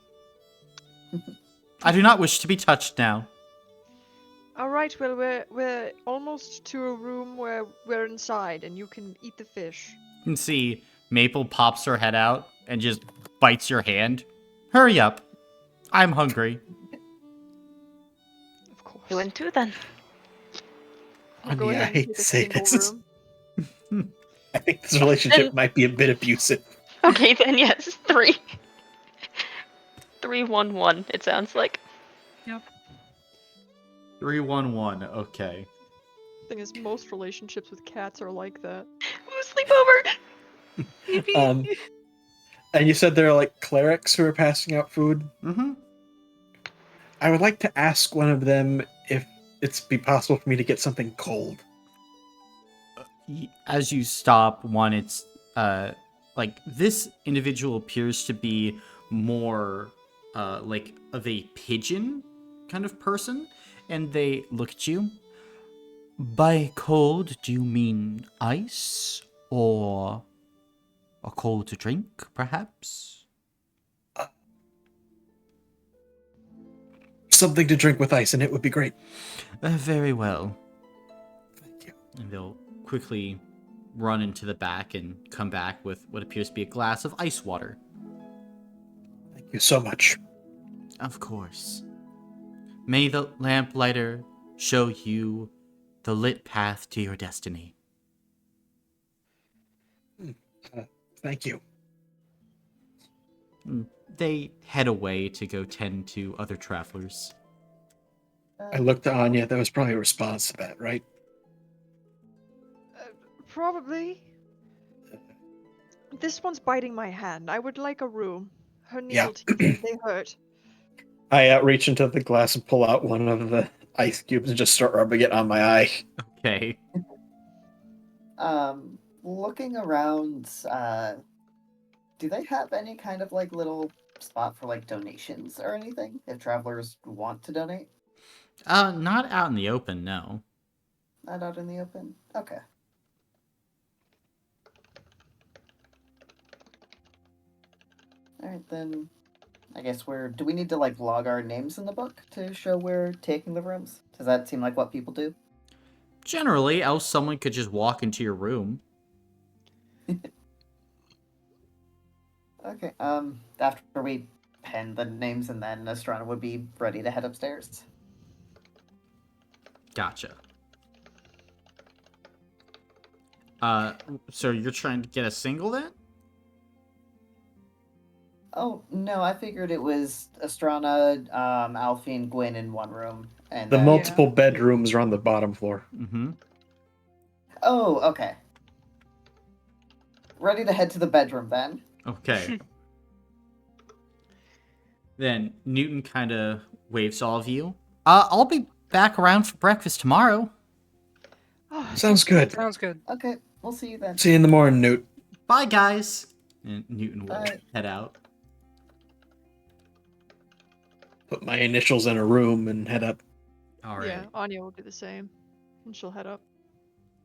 I do not wish to be touched now.
All right, well, we're almost to a room where we're inside, and you can eat the fish.
You can see Maple pops her head out and just bites your hand. Hurry up. I'm hungry.
Of course.
2 and 2 then.
I'll go
Anya,
ahead
I
and
hate
take
to
a
say
single
this.
room.
I think this relationship
And-
might be a bit abusive.
Okay, then yes, 3. 3, 1, 1, it sounds like.
311. Okay.
Thing is, most relationships with cats are like that.
Ooh, sleepover!
And you said there are like clerics who are passing out food.
Mm-hmm.
I would like to ask one of them if it's be possible for me to get something cold.
As you stop, one, it's like this individual appears to be more like of a pigeon kind of person, and they look at you. By cold, do you mean ice or a cold to drink, perhaps?
Something to drink with ice, and it would be great.
Very well.
Thank you.
And they'll quickly run into the back and come back with what appears to be a glass of ice water.
Thank you so much.
Of course. May the Lamplighter show you the lit path to your destiny.
Thank you.
They head away to go tend to other travelers.
I looked to Anya. That was probably a response to that, right?
Probably. This one's biting my hand. I would like a room. Her
Yeah.
needle teeth, they hurt.
I reach into the glass and pull out one of the ice cubes and just start rubbing it on my eye.
Okay.
Looking around, do they have any kind of like little spot for like donations or anything if travelers want to donate?
Not out in the open, no.
Not out in the open? Okay. Alright, then I guess do we need to like log our names in the book to show we're taking the rooms? Does that seem like what people do?
Generally, else someone could just walk into your room.
Okay, after we pen the names and then Astrana would be ready to head upstairs.
Gotcha. So you're trying to get a single then?
Oh, no, I figured it was Astrana, Alfie, and Gwyn in one room. And
The
then...
multiple bedrooms are on the bottom floor.
Mm-hmm.
Oh, okay. Ready to head to the bedroom then.
Okay. Then Newton kind of waves all of you. I'll be back around for breakfast tomorrow.
Oh,
Sounds good.
Sounds good.
Okay, we'll see you then.
See you in the morning, Newt.
Bye, guys. And Newton will
Bye.
head out.
Put my initials in a room and head up.
All right.
Yeah, Anya will do the same. And she'll head up.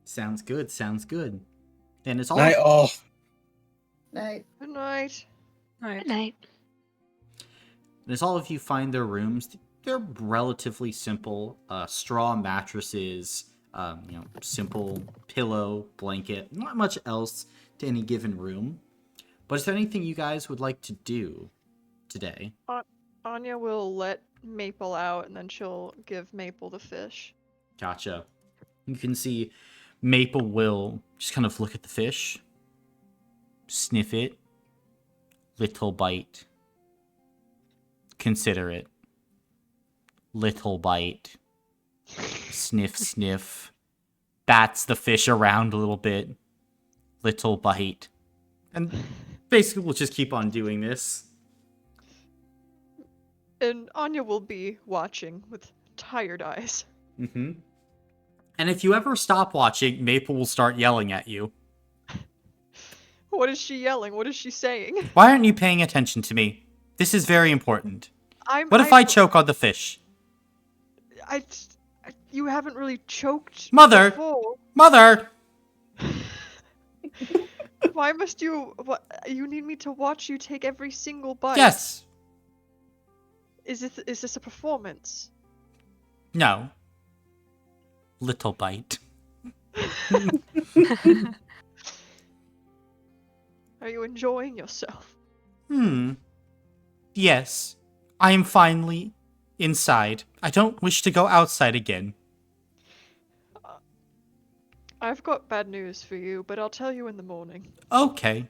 Sounds good. Sounds good. And it's all.
Night all.
Night.
Good night.
All
Good
right.
night.
As all of you find their rooms, they're relatively simple. Straw mattresses, simple pillow, blanket, not much else to any given room. But is there anything you guys would like to do today?
Anya will let Maple out and then she'll give Maple the fish.
Gotcha. You can see Maple will just kind of look at the fish, sniff it, little bite, consider it, little bite, sniff, sniff, bats the fish around a little bit, little bite. And basically we'll just keep on doing this.
And Anya will be watching with tired eyes.
Mm-hmm. And if you ever stop watching, Maple will start yelling at you.
What is she yelling? What is she saying?
Why aren't you paying attention to me? This is very important. What if I choke on the fish?
You haven't really choked
Mother!
before.
Mother!
Why must you... What, you need me to watch you take every single bite?
Yes.
Is this a performance?
No. Little bite.
Are you enjoying yourself?
Yes. I am finally inside. I don't wish to go outside again.
I've got bad news for you, but I'll tell you in the morning.
Okay.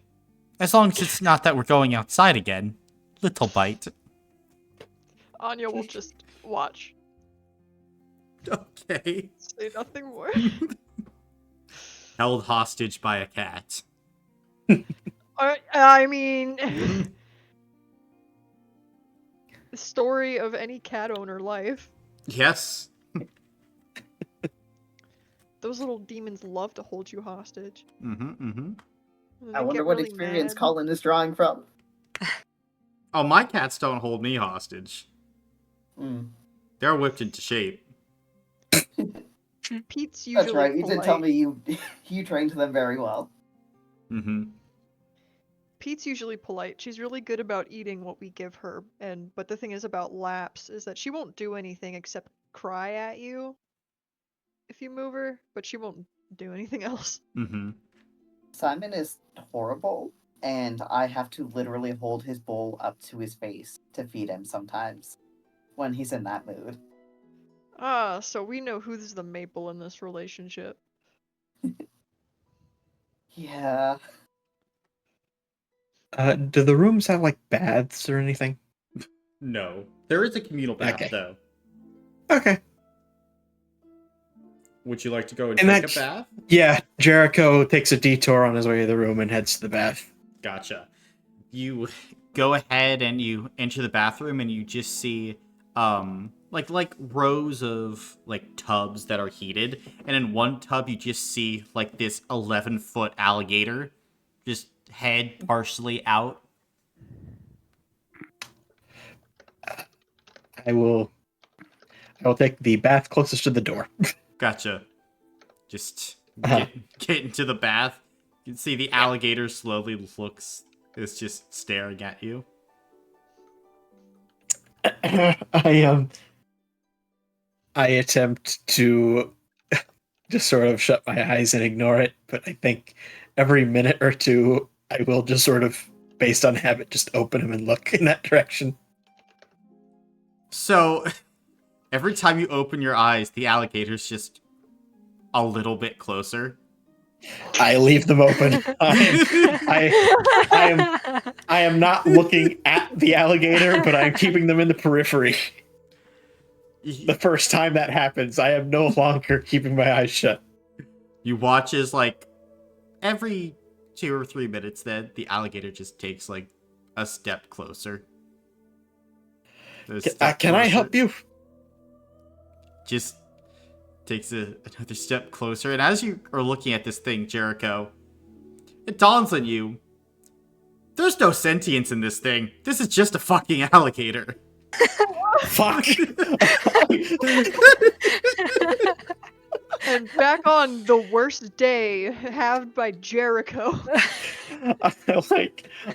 As long as it's not that we're going outside again. Little bite.
Anya will just watch.
Okay.
Say nothing more.
Held hostage by a cat.
I mean... the story of any cat owner life.
Yes.
Those little demons love to hold you hostage.
Mm-hmm.
And
I
they
wonder
get
what
really
experience
mad.
Colin is drawing from.
Oh, my cats don't hold me hostage.
Hmm.
They're whipped into shape.
Pete's usually
That's right. You did tell
polite.
me you trained them very well.
Mm-hmm.
Pete's usually polite. She's really good about eating what we give her. But the thing is about Laps is that she won't do anything except cry at you if you move her, but she won't do anything else.
Mm-hmm.
Simon is horrible, and I have to literally hold his bowl up to his face to feed him sometimes when he's in that mood.
Ah, so we know who's the maple in this relationship.
Yeah.
Do the rooms have like baths or anything?
No. There is a communal bath,
Okay.
though.
Okay.
Would you like to go and
And
take a
that's-
bath?
Yeah, Jericho takes a detour on his way to the room and heads to the bath.
Gotcha. You go ahead and you enter the bathroom and you just see like rows of like tubs that are heated, and in one tub you just see like this 11-foot alligator, just head partially out.
I will take the bath closest to the door.
Gotcha. Just
Uh-huh.
get into the bath. You can see the alligator slowly looks, is just staring at you.
I attempt to just sort of shut my eyes and ignore it, but I think every minute or two I will just sort of, based on habit, just open them and look in that direction.
So every time you open your eyes, the alligator's just a little bit closer.
I leave them open. I am not looking at the alligator, but I'm keeping them in the periphery. The first time that happens, I am no longer keeping my eyes shut.
You watch as like every 2 or 3 minutes, then the alligator just takes like a step closer. A step
Can I
closer.
help you?
Just takes another step closer, and as you are looking at this thing, Jericho, it dawns on you, there's no sentience in this thing. This is just a fucking alligator.
Fuck.
And back on the worst day, halved by Jericho.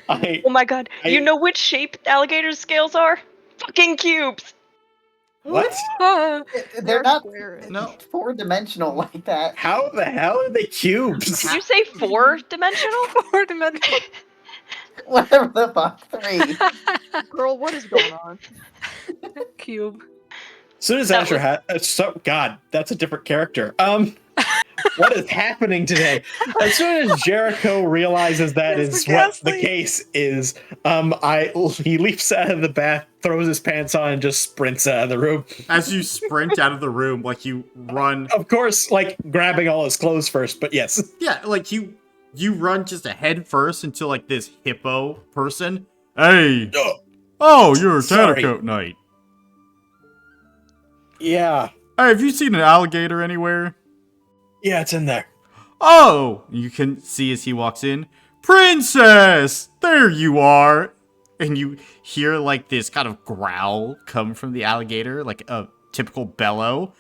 Oh my god, you know which shape alligator's scales are? Fucking cubes!
What?
They're not
squarish.
No.
4-dimensional like that.
How the hell are they cubes?
Did you say 4-dimensional?
4-dimensional.
Whatever the fuck, 3.
Girl, what is going on?
Cube.
As soon as
That
Asher had, God, that's a different character. What is happening today? As soon as Jericho realizes that
Mr.
is what the
Gasly.
case is, he leaps out of the bath, throws his pants on, and just sprints out of the room.
As you sprint out of the room, like you run.
Of course, like grabbing all his clothes first, but yes.
Yeah, like you run just ahead first until like this hippo person. Hey! Oh, you're a
Sorry.
Tattercoat Knight.
Yeah,
Hey, have you seen an alligator anywhere?
yeah, it's in there.
Oh! You can see as he walks in, Princess! There you are! And you hear like this kind of growl come from the alligator, like a typical bellow.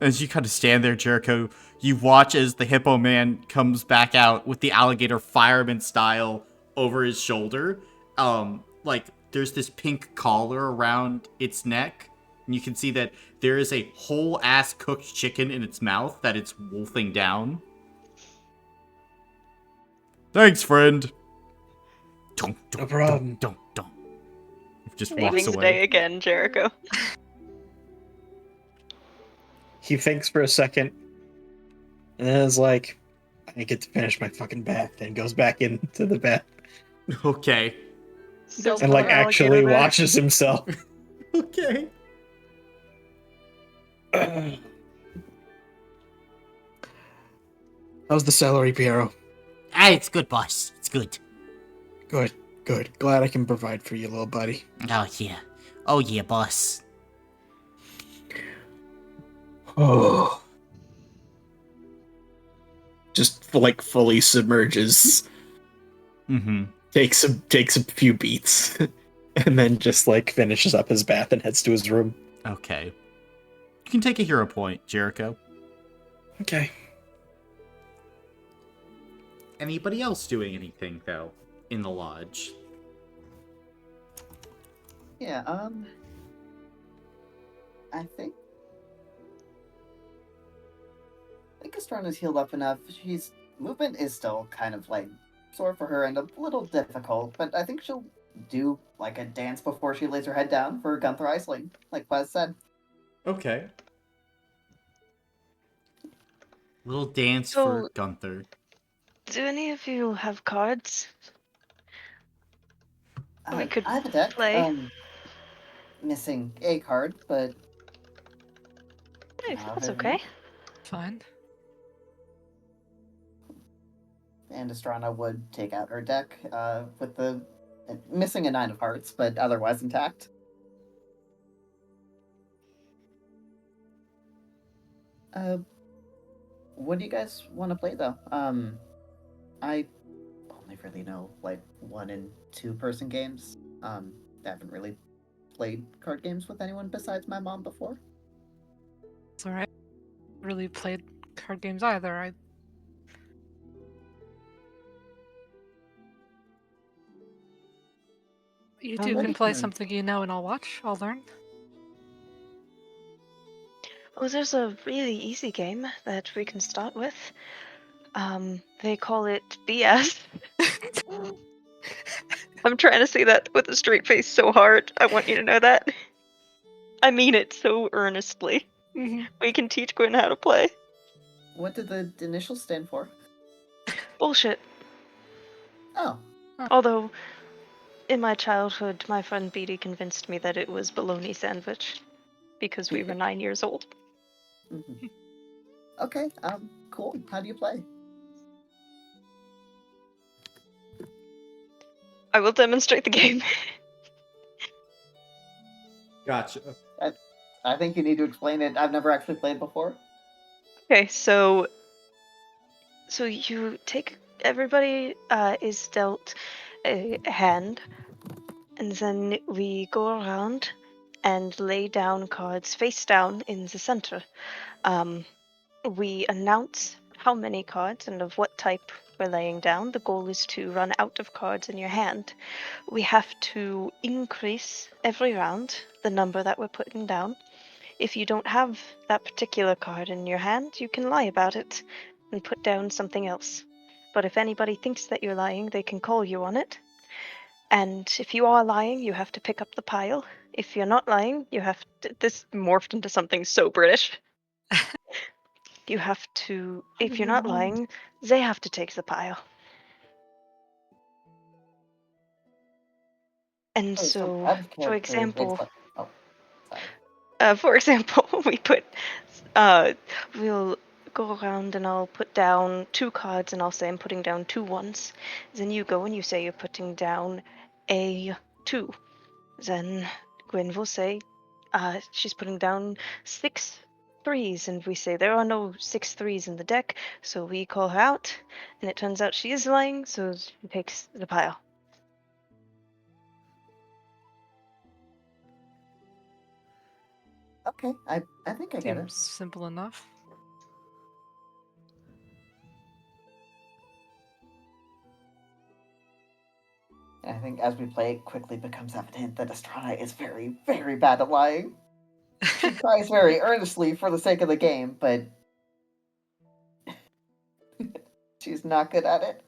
As you kind of stand there, Jericho, you watch as the hippo man comes back out with the alligator fireman style over his shoulder. Like there's this pink collar around its neck. And you can see that there is a whole ass cooked chicken in its mouth that it's wolfing down. Thanks, friend.
No problem.
Don't. Just
Saving
walks
the
away.
day again, Jericho.
He thinks for a second, and then is like, I get to finish my fucking bath, and goes back into the bath,
Okay.
Self
and like
alligator
actually
back.
washes himself.
Okay.
How's the salary, Piero?
Ah, it's good, boss. It's good.
Good, good. Glad I can provide for you, little buddy.
Oh, yeah. Oh, yeah, boss.
Oh. Just like fully submerges.
Mm-hmm.
Takes a few beats, and then just like finishes up his bath and heads to his room.
Okay. You can take a hero point, Jericho.
Okay.
Anybody else doing anything, though, in the lodge?
Yeah, I think Astrana's healed up enough. She's movement is still kind of like sore for her and a little difficult, but I think she'll do like a dance before she lays her head down for Gunther Isling, like Quaz said.
Okay. Little dance
So-
for Gunther.
Do any of you have cards? We could
I have a deck.
play.
Missing a card, but
Hey,
not
that's
very
okay.
many.
Fine.
And Astrana would take out her deck with the missing a 9 of hearts, but otherwise intact. What do you guys want to play though? I only really know like 1 and 2 person games. I haven't really played card games with anyone besides my mom before.
It's alright. Really played card games either. You
I'm
two
ready
can play
for-
something you know and I'll watch. I'll learn.
Oh, there's a really easy game that we can start with. They call it BS. I'm trying to say that with a straight face so hard. I want you to know that. I mean it so earnestly. We can teach Gwen how to play.
What did the initials stand for?
Bullshit.
Oh,
Although, in my childhood, my friend Beatty convinced me that it was bologna sandwich because we were 9 years old.
mm-hmm. Okay. Cool. How do you play?
I will demonstrate the game.
Gotcha.
I think you need to explain it. I've never actually played before.
Okay, so you take everybody is dealt a hand, and then we go around and lay down cards face down in the center. We announce how many cards and of what type we're laying down. The goal is to run out of cards in your hand. We have to increase every round the number that we're putting down. If you don't have that particular card in your hand, you can lie about it and put down something else. But if anybody thinks that you're lying, they can call you on it. And if you are lying, you have to pick up the pile. If you're not lying, you have to. This morphed into something so British. You have to. If you're not lying, they have to take the pile. And so,
out of
for
character,
example,
sorry.
we put, we'll go around and I'll put down 2 cards and I'll say I'm putting down 2 ones. Then you go and you say you're putting down a 2. Then Gwen will say she's putting down 6 threes, and we say there are no 6 threes in the deck, so we call her out, and it turns out she is lying, so she takes the pile.
Okay, I think I get it.
Seems simple enough.
I think as we play, it quickly becomes evident that Astrana is very, very bad at lying. She tries very earnestly for the sake of the game, but she's not good at it.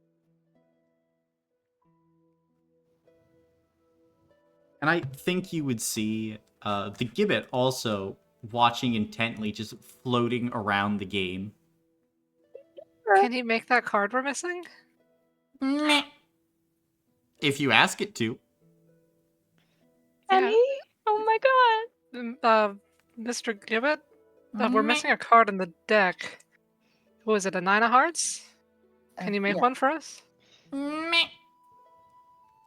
And I think you would see the Gibbet also watching intently, just floating around the game.
Can he make that card we're missing?
Meh. If you ask it to.
Annie? Oh my god!
Mr. Gibbet? We're missing a card in the deck. Who is it, a 9 of hearts? Can you make
Yeah.
one for us?
Meh.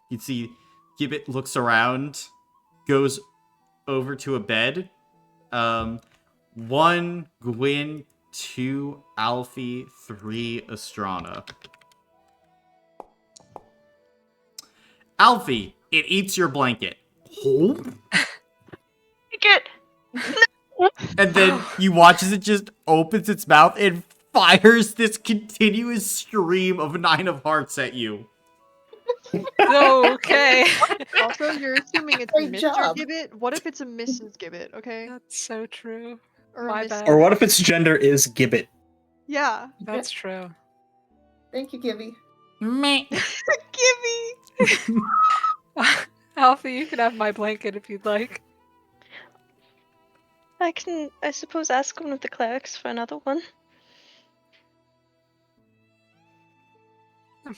You'd see Gibbet looks around, goes over to a bed. 1 Gwyn, 2 Alfie, 3 Astrana. Alfie, it eats your blanket. Oh?
Take it!
And then you watch as it just opens its mouth and fires this continuous stream of 9 of hearts at you.
Okay.
Also, you're assuming it's
Great
Mr.
job.
Gibbet. What if it's a Mrs. Gibbet, okay?
That's so true.
Or
My
a Miss
bad.
Or
Gibbet.
what if its gender is Gibbet?
Yeah.
That's true.
Thank you, Gibby.
Meh.
Gibby!
Alfie, you can have my blanket if you'd like.
I suppose, ask one of the clerics for another one.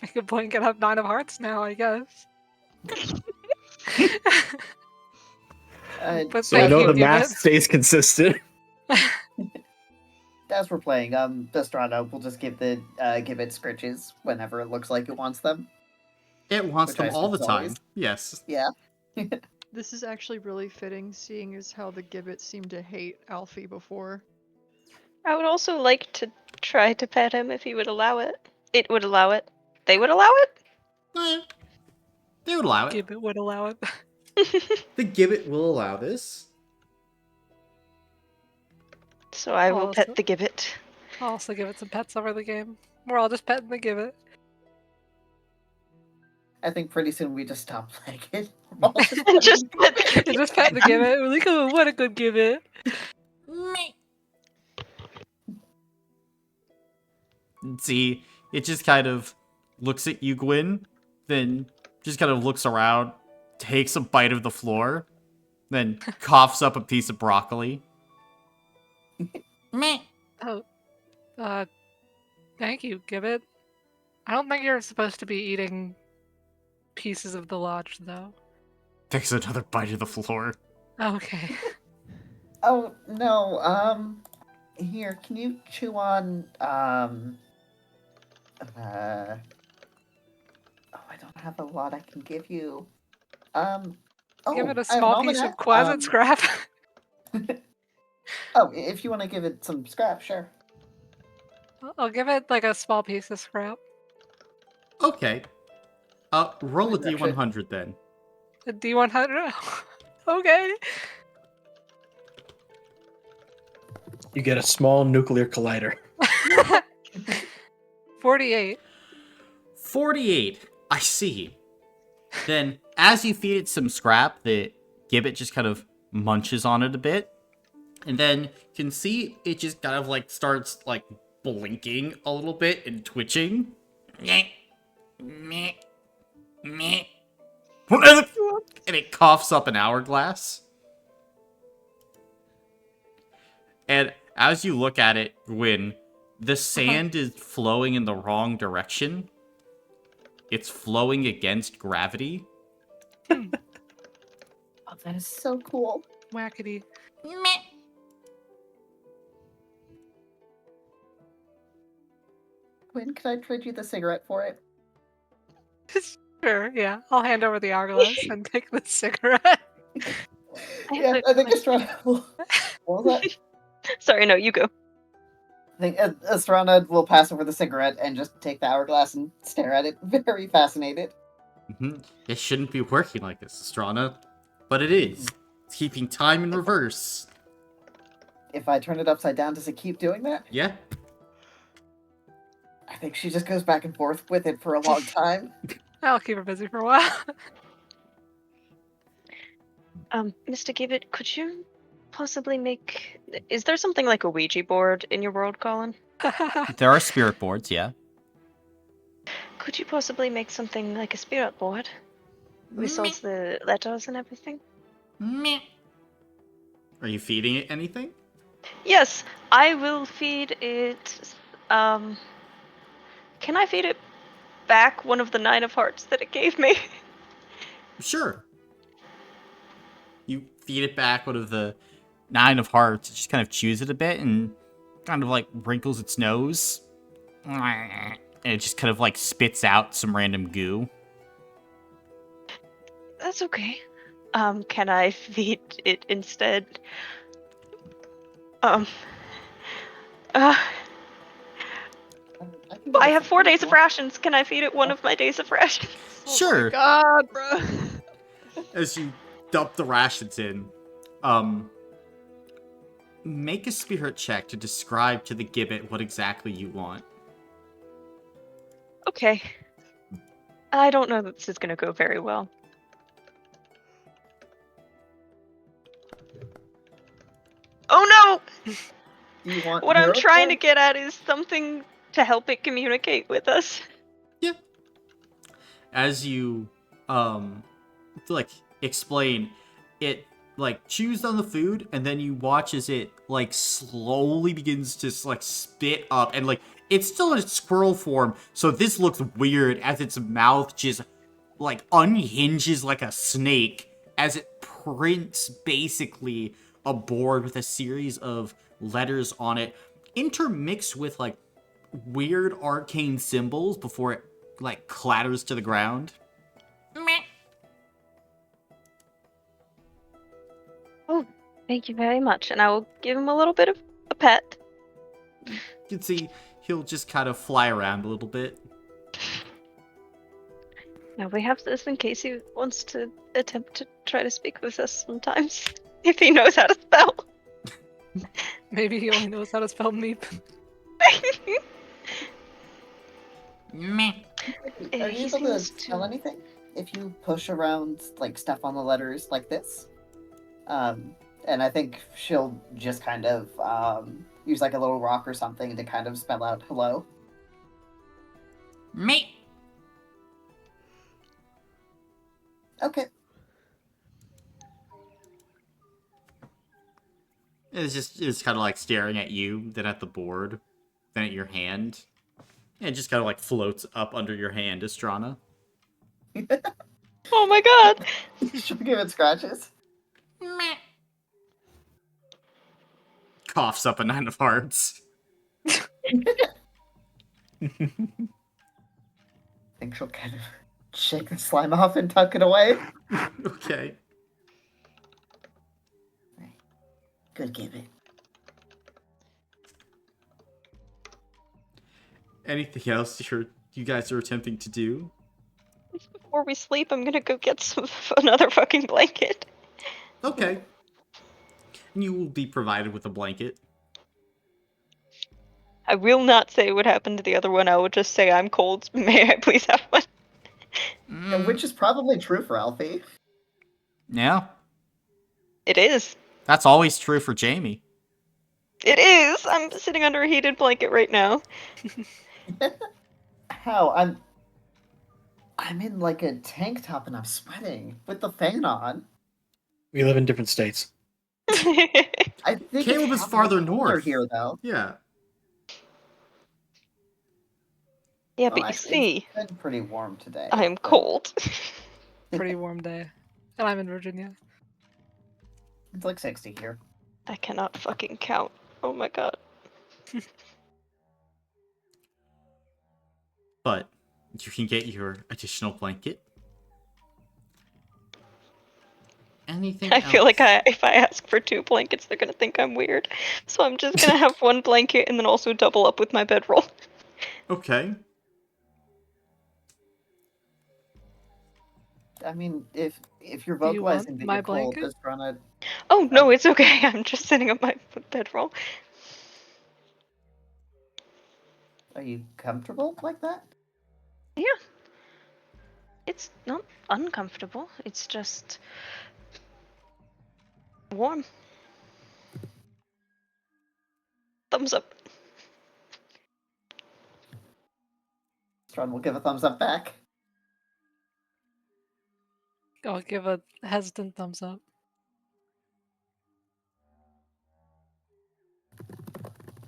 Make a blanket have 9 of hearts now, I guess. But
So we
thank
know
you,
the
Gibbet.
math stays consistent.
As we're playing, Destrano will just give the give it scritches whenever it looks like it wants them.
It wants
Which I
them all the
assume
time.
always.
Yes.
Yeah.
This is actually really fitting, seeing as how the Gibbets seemed to hate Alfie before.
I would also like to try to pet him if he would allow it. It would allow it. They would allow it?
Eh, they would allow it.
Gibbet would allow it.
The Gibbet will allow this.
So I will
Also-
pet the gibbet.
I'll also give it some pets over the game. We're all just petting the Gibbet.
I think pretty soon we just stop playing it.
And just pet the
Just pet the Gibbet. We're like, oh, what a good Gibbet.
Meh.
See, it just kind of looks at you, Gwyn, then just kind of looks around, takes a bite of the floor, then coughs up a piece of broccoli.
Meh.
Oh, thank you, Gibbet. I don't think you're supposed to be eating pieces of the lodge, though.
Takes another bite of the floor.
Okay.
Oh no, here, can you chew on oh, I don't have a lot I can give you. Oh,
Give it a
I have
small piece of
almanac,
Quasit scrap.
Oh, if you want to give it some scrap, sure.
I'll give it like a small piece of scrap.
Okay. Roll a
Actually-
D100 then.
A D100. Okay.
You get a small nuclear collider.
48.
48. I see. Then, as you feed it some scrap, the Gibbet just kind of munches on it a bit. And then you can see it just kind of like starts like blinking a little bit and twitching.
Meh. Meh. Meh.
And it coughs up an hourglass. And as you look at it, Gwyn, the sand is flowing in the wrong direction. It's flowing against gravity.
Oh, that is so cool.
Wackety.
Meh.
Quinn, can I trade you the cigarette for it?
Sure, yeah. I'll hand over the hourglass and take the cigarette.
Yeah, I think Estrada will. What was that?
Sorry, no, you go.
I think Estrada will pass over the cigarette and just take the hourglass and stare at it, very fascinated.
It shouldn't be working like this, Estrana. But it is. It's keeping time in reverse.
If I turn it upside down, does it keep doing that?
Yeah?
I think she just goes back and forth with it for a long time.
I'll keep her busy for a while.
Mr. Gibbet, could you possibly make... Is there something like a Ouija board in your world, Colin?
There are spirit boards, yeah.
Could you possibly make something like a spirit board? With all the letters and everything?
Meh.
Are you feeding it anything?
Yes, I will feed it... Can I feed it back one of the 9 of hearts that it gave me?
Sure. You feed it back one of the 9 of hearts. It just kind of chews it a bit and kind of like wrinkles its nose. And it just kind of like spits out some random goo.
That's okay. Can I feed it instead? I have 4 days of rations. Can I feed it one of my days of rations?
Sure.
God, bro.
As you dump the rations in, make a spirit check to describe to the gibbet what exactly you want.
Okay. I don't know that this is gonna go very well. Oh no!
You want
What I'm trying to
Meropis?
get at is something to help it communicate with us.
Yeah. As you, like, explain, it, like, chews on the food, and then you watch as it, like, slowly begins to, like, spit up, and, like, it's still in its squirrel form, so this looks weird as its mouth just, like, unhinges like a snake as it prints, basically, a board with a series of letters on it, intermixed with, like, weird arcane symbols before it, like, clatters to the ground.
Meh.
Oh, thank you very much, and I will give him a little bit of a pet.
You can see he'll just kind of fly around a little bit.
Now we have this in case he wants to attempt to try to speak with us sometimes. If he knows how to spell.
Maybe he only knows how to spell meep.
Meh.
Are
He
you able to
seems
tell anything if you push around like stuff on the letters like this? And I think she'll just kind of use like a little rock or something to kind of spell out hello.
Meh.
Okay.
It's kind of like staring at you, then at the board, then at your hand. And it just kind of like floats up under your hand, Estrana.
Oh my god!
She'll give it scratches.
Meh.
Coughs up a 9 of hearts.
Think she'll kind of shake the slime off and tuck it away.
Okay.
Good gibbet.
Anything else you guys are attempting to do?
Before we sleep, I'm gonna go get another fucking blanket.
Okay. And you will be provided with a blanket.
I will not say what happened to the other one. I will just say I'm cold. May I please have one?
And which is probably true for Alfie.
Yeah.
It is.
That's always true for Jamie.
It is. I'm sitting under a heated blanket right now.
How? I'm in like a tank top and I'm sweating with the fan on.
We live in different states.
I think
Caleb
it's
is farther
probably cooler
north.
here though.
Yeah.
Yeah,
Well,
but you
actually,
see,
it's been pretty warm today.
I'm
but-
cold.
Pretty warm day. And I'm in Virginia.
It's like 60 here.
I cannot fucking count. Oh my god.
But you can get your additional blanket. Anything
I feel like
else?
if I ask for 2 blankets, they're gonna think I'm weird. So I'm just gonna have 1 blanket and then also double up with my bedroll.
Okay.
I mean, if you're
Do you want
vocalizing that
my
you're cold,
blanket?
just run a.
Oh no, it's okay. I'm just sitting on my bedroll.
Are you comfortable like that?
Yeah. It's not uncomfortable. It's just warm. Thumbs up.
Strun will give a thumbs up back.
I'll give a hesitant thumbs up.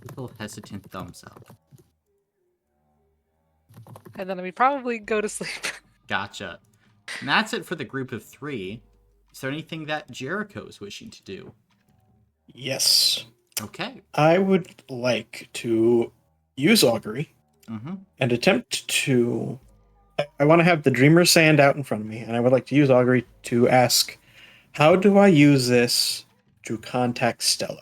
Little hesitant thumbs up.
And then we probably go to sleep.
Gotcha. And that's it for the group of 3. Is there anything that Jericho is wishing to do?
Yes.
Okay.
I would like to use augury
Mm-hmm.
and attempt to. I want to have the dreamer sand out in front of me, and I would like to use augury to ask, how do I use this to contact Stella?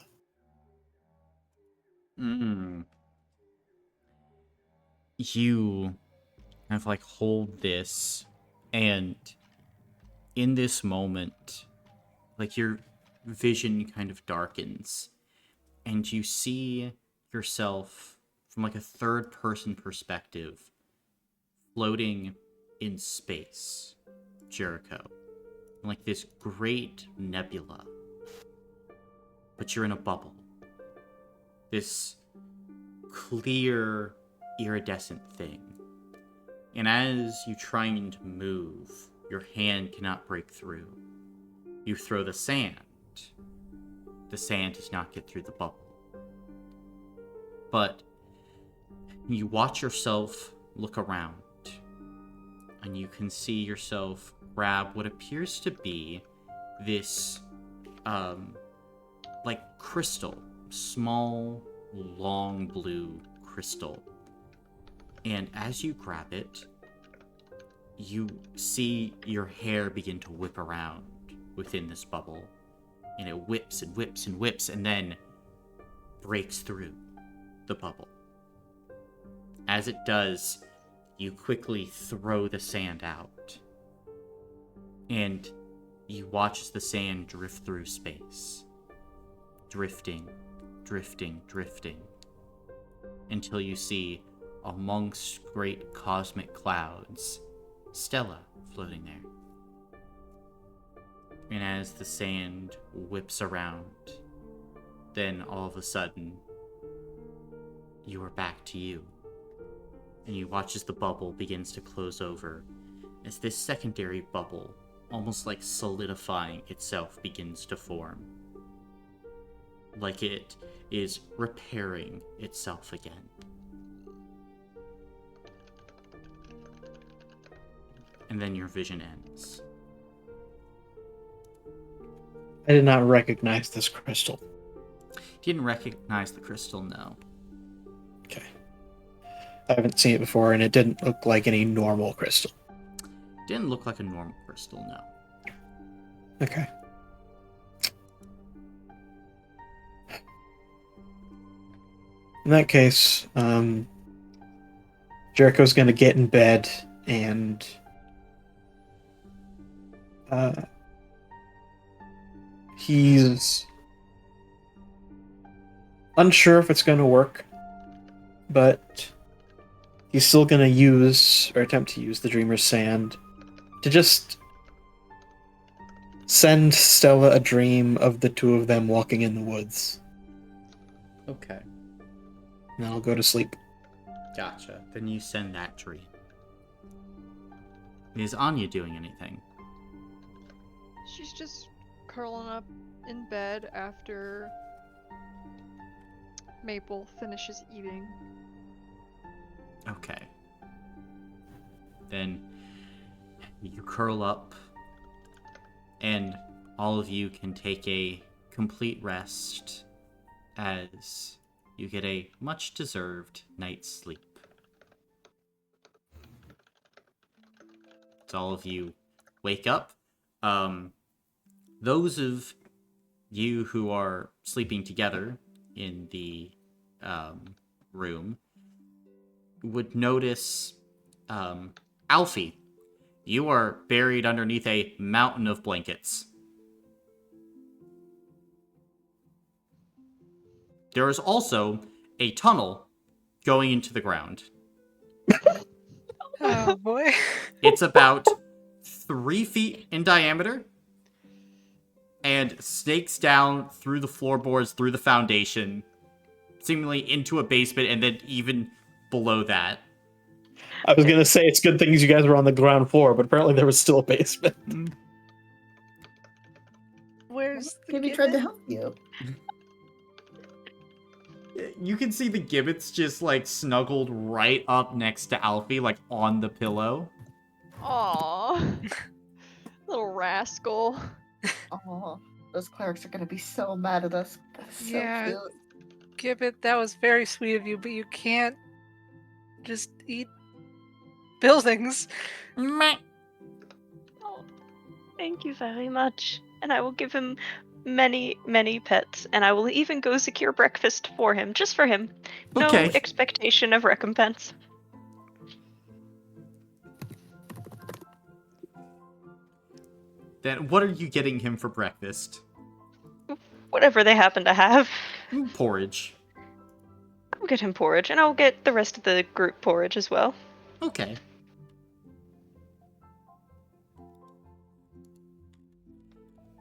You kind of like hold this, and in this moment, like your vision kind of darkens, and you see yourself from like a third person perspective floating in space, Jericho, in like this great nebula. But you're in a bubble. This clear, iridescent thing. And as you try and move, your hand cannot break through. You throw the sand. The sand does not get through the bubble. But you watch yourself look around, and you can see yourself grab what appears to be this, like crystal, small, long blue crystal. And as you grab it, you see your hair begin to whip around within this bubble. And it whips and whips and whips and then breaks through the bubble. As it does, you quickly throw the sand out. And you watch as the sand drift through space. Drifting, drifting, drifting. Until you see, amongst great cosmic clouds, Stella floating there. And as the sand whips around, then all of a sudden, you are back to you. And you watch as the bubble begins to close over, as this secondary bubble, almost like solidifying itself, begins to form. Like it is repairing itself again. And then your vision ends.
I did not recognize this crystal.
Didn't recognize the crystal, no.
Okay. I haven't seen it before, and it didn't look like any normal crystal.
Didn't look like a normal crystal, no.
Okay. In that case, Jericho's going to get in bed and he's unsure if it's going to work, but he's still going to use, or attempt to use, the Dreamer's Sand to just send Stella a dream of the two of them walking in the woods.
Okay.
And I'll go to sleep.
Gotcha. Then you send that dream. Is Anya doing anything?
She's just curling up in bed after Maple finishes eating.
Okay. Then you curl up, and all of you can take a complete rest as you get a much-deserved night's sleep. So all of you wake up. Those of you who are sleeping together in the room would notice Alfie. You are buried underneath a mountain of blankets. There is also a tunnel going into the ground.
Oh boy.
It's about 3 feet in diameter and snakes down through the floorboards, through the foundation, seemingly into a basement, and then even below that.
I was going to say it's good things you guys were on the ground floor, but apparently there was still a basement.
Where's the
Maybe tried to
gibbet?
help you.
You can see the gibbets just, like, snuggled right up next to Alfie, like, on the pillow.
Aww. Little rascal.
Oh, those clerics are gonna be so mad at us. That's so
Yeah.
cute.
Gibbet, that was very sweet of you, but you can't just eat buildings.
Meh.
Oh, thank you very much. And I will give him many, many pets, and I will even go secure breakfast for him, just for him. No
Okay.
expectation of recompense.
Then what are you getting him for breakfast?
Whatever they happen to have.
Porridge.
I'll get him porridge, and I'll get the rest of the group porridge as well.
Okay.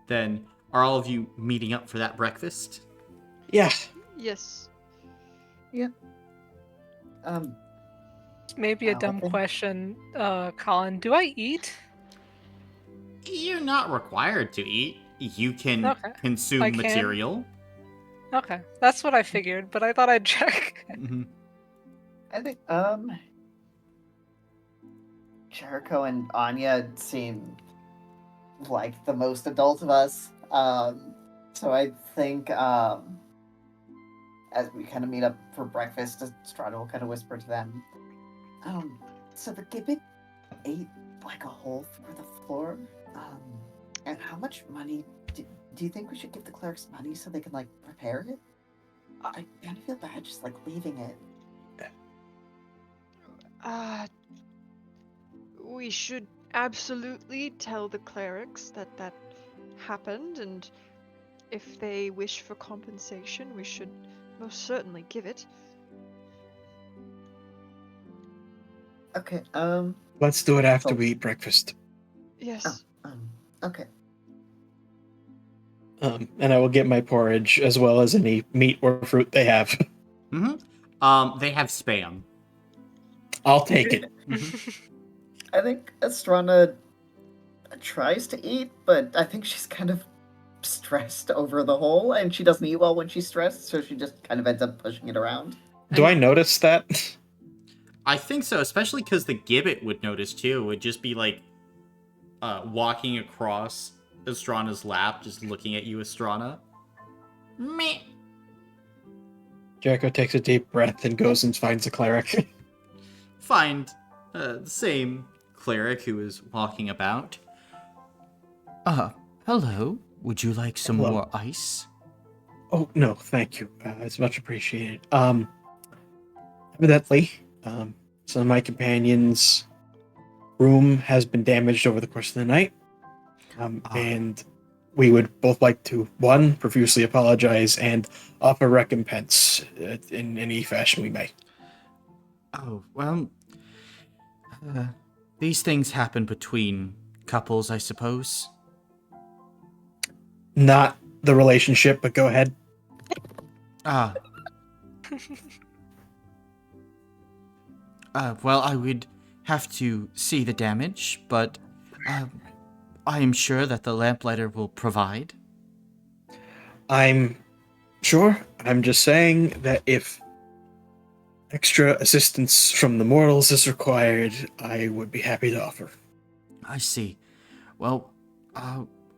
Then, are all of you meeting up for that breakfast?
Yeah.
Yes.
Um,
Maybe a dumb
okay.
question, Colin. Do I eat?
You're not required to eat. You can
Okay.
consume
I can?
material.
Okay, that's what I figured, but I thought I'd check.
Mhm.
I think Jericho and Anya seem like the most adult of us. So I think as we kind of meet up for breakfast, Strata will kind of whisper to them. So the gibbet ate like a hole through the floor. And how much money do you think we should give the clerics money so they can like repair it? I kind of feel bad just like leaving it.
We should absolutely tell the clerics that happened, and if they wish for compensation, we should most certainly give it.
Okay.
Let's do it after
So-
we eat breakfast.
Yes.
Okay.
And I will get my porridge as well as any meat or fruit they have.
They have spam.
I'll take it.
I think Estrana tries to eat, but I think she's kind of stressed over the hole, and she doesn't eat well when she's stressed, so she just kind of ends up pushing it around.
Do I notice that?
I think so, especially because the gibbet would notice too. It would just be like walking across Estrana's lap, just looking at you, Estrana.
Meh.
Jericho takes a deep breath and goes and finds a cleric.
Find the same cleric who is walking about. Hello. Would you like some
Hello.
more ice?
Oh, no, thank you. It's much appreciated. Evidently, some of my companions' room has been damaged over the course of the night. And we would both like to, one, profusely apologize and offer recompense in any fashion we may.
Oh, well, these things happen between couples, I suppose.
Not the relationship, but go ahead.
Well, I would have to see the damage, but I am sure that the Lamplighter will provide.
I'm sure. I'm just saying that if extra assistance from the mortals is required, I would be happy to offer.
I see. Well,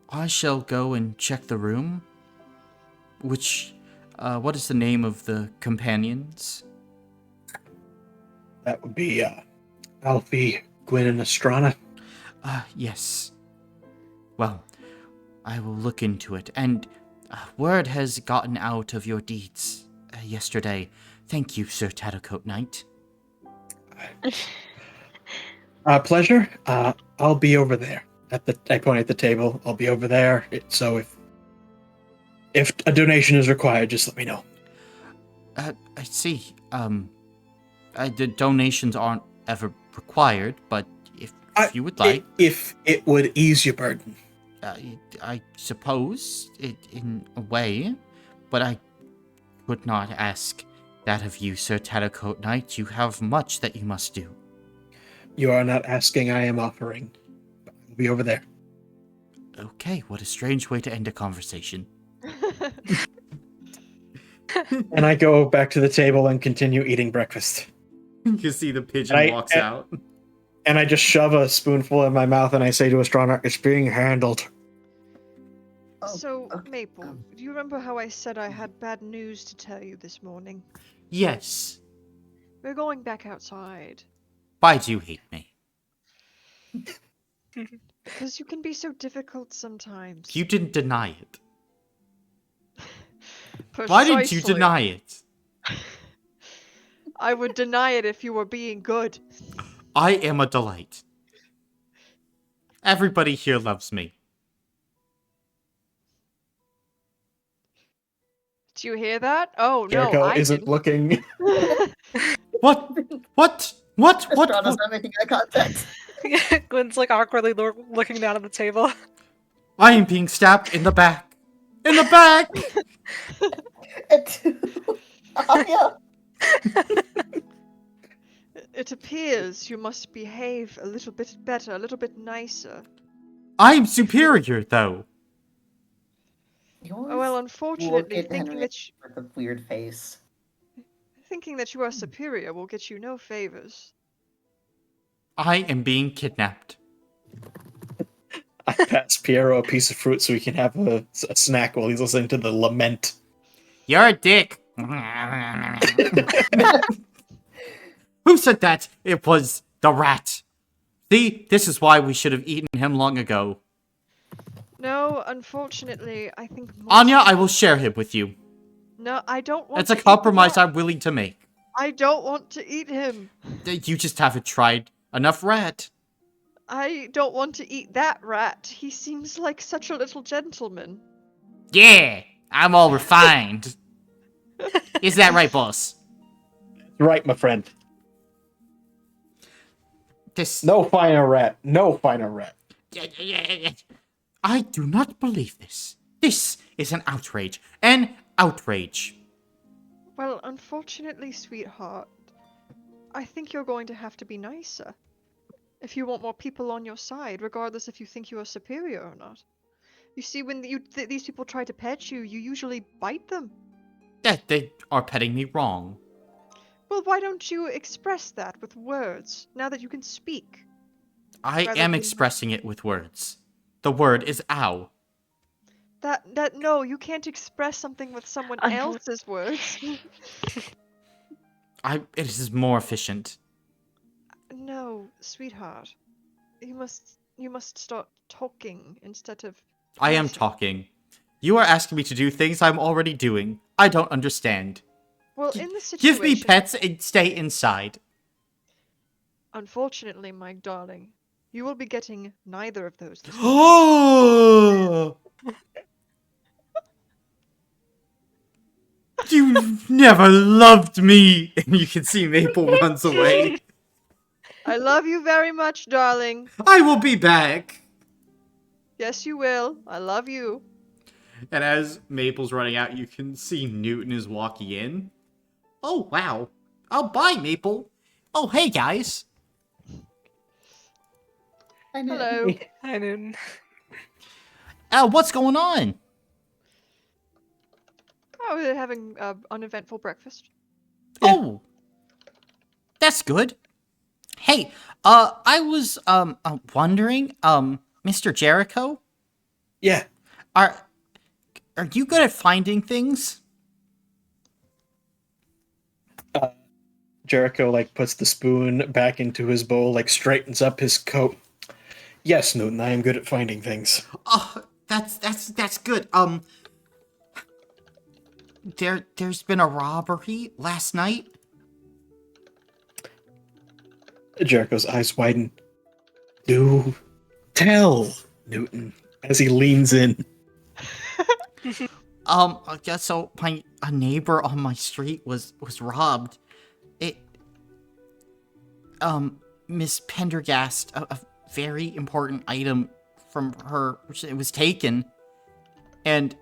I shall go and check the room. What is the name of the companions?
That would be Alfie, Gwyn, and Estrana.
Yes. Well, I will look into it. And word has gotten out of your deeds yesterday. Thank you, Sir Tattercoat Knight.
Pleasure. I'll be over there. I point at the table. I'll be over there. So if a donation is required, just let me know.
I see. The donations aren't ever required, but if you would like,
If it would ease your burden.
I suppose it in a way, but I would not ask that of you, Sir Tattercoat Knight. You have much that you must do.
You are not asking, I am offering. I'll be over there.
Okay, what a strange way to end a conversation.
And I go back to the table and continue eating breakfast.
You can see the pigeon walks out.
And I just shove a spoonful in my mouth and I say to Estrana, it's being handled.
So, Maple, do you remember how I said I had bad news to tell you this morning?
Yes.
We're going back outside.
Why do you hate me?
Because you can be so difficult sometimes.
You didn't deny it. Why did you
Precisely.
deny it?
I would deny it if you were being good.
I am a delight. Everybody here loves me.
Do you hear that? Oh no,
Jericho
I
isn't
didn't.
looking.
What? What? What?
Estrada's not making eye contact.
Gwen's like awkwardly looking down at the table.
I am being stabbed in the back. In the back!
Anya!
It appears you must behave a little bit better, a little bit nicer.
I'm superior, though.
Oh, well, unfortunately, thinking
with a weird face.
you are superior will get you no favors.
I am being kidnapped.
I pass Piero a piece of fruit so he can have a snack while he's listening to the lament.
You're a dick. Who said that? It was the rat. See, this is why we should have eaten him long ago.
No, unfortunately, I think most
Anya, I will share him with you.
No, I don't want
It's
to
a
eat the
compromise
rat.
I'm willing to make.
I don't want to eat him.
You just haven't tried enough rat.
I don't want to eat that rat. He seems like such a little gentleman.
Yeah, I'm all refined. Is that right, boss?
Right, my friend.
This...
No finer rat. No finer rat.
I do not believe this. This is an outrage. An outrage.
Well, unfortunately, sweetheart, I think you're going to have to be nicer. If you want more people on your side, regardless if you think you are superior or not. You see, when these people try to pet you, you usually bite them.
That they are petting me wrong.
Well, why don't you express that with words, now that you can speak?
I
Rather
am
than-
expressing it with words. The word is ow.
No, you can't express something with someone else's words.
It is more efficient.
No, sweetheart. You must start talking instead of
I am
pacing.
talking. You are asking me to do things I'm already doing. I don't understand.
Well, in this situation,
Give me pets and stay inside.
unfortunately, my darling, you will be getting neither of those. This
Oh! You've never loved me! And you can see Maple runs away.
I love you very much, darling.
I will be back!
Yes, you will. I love you.
And as Maple's running out, you can see Newton is walking in. Oh, wow. Oh, bye, Maple. Oh, hey, guys.
Hello.
I didn't.
What's going on?
Oh, we're having an uneventful breakfast.
Oh, that's good. Hey, I was, wondering, Mr. Jericho,
Yeah.
are you good at finding things?
Jericho puts the spoon back into his bowl, straightens up his coat. Yes, Newton, I am good at finding things.
Oh, that's good. There's been a robbery last night.
Jericho's eyes widen. Do tell, Newton, as he leans in.
I guess so. A neighbor on my street was robbed. Miss Pendergast, a very important item from her, it was taken, and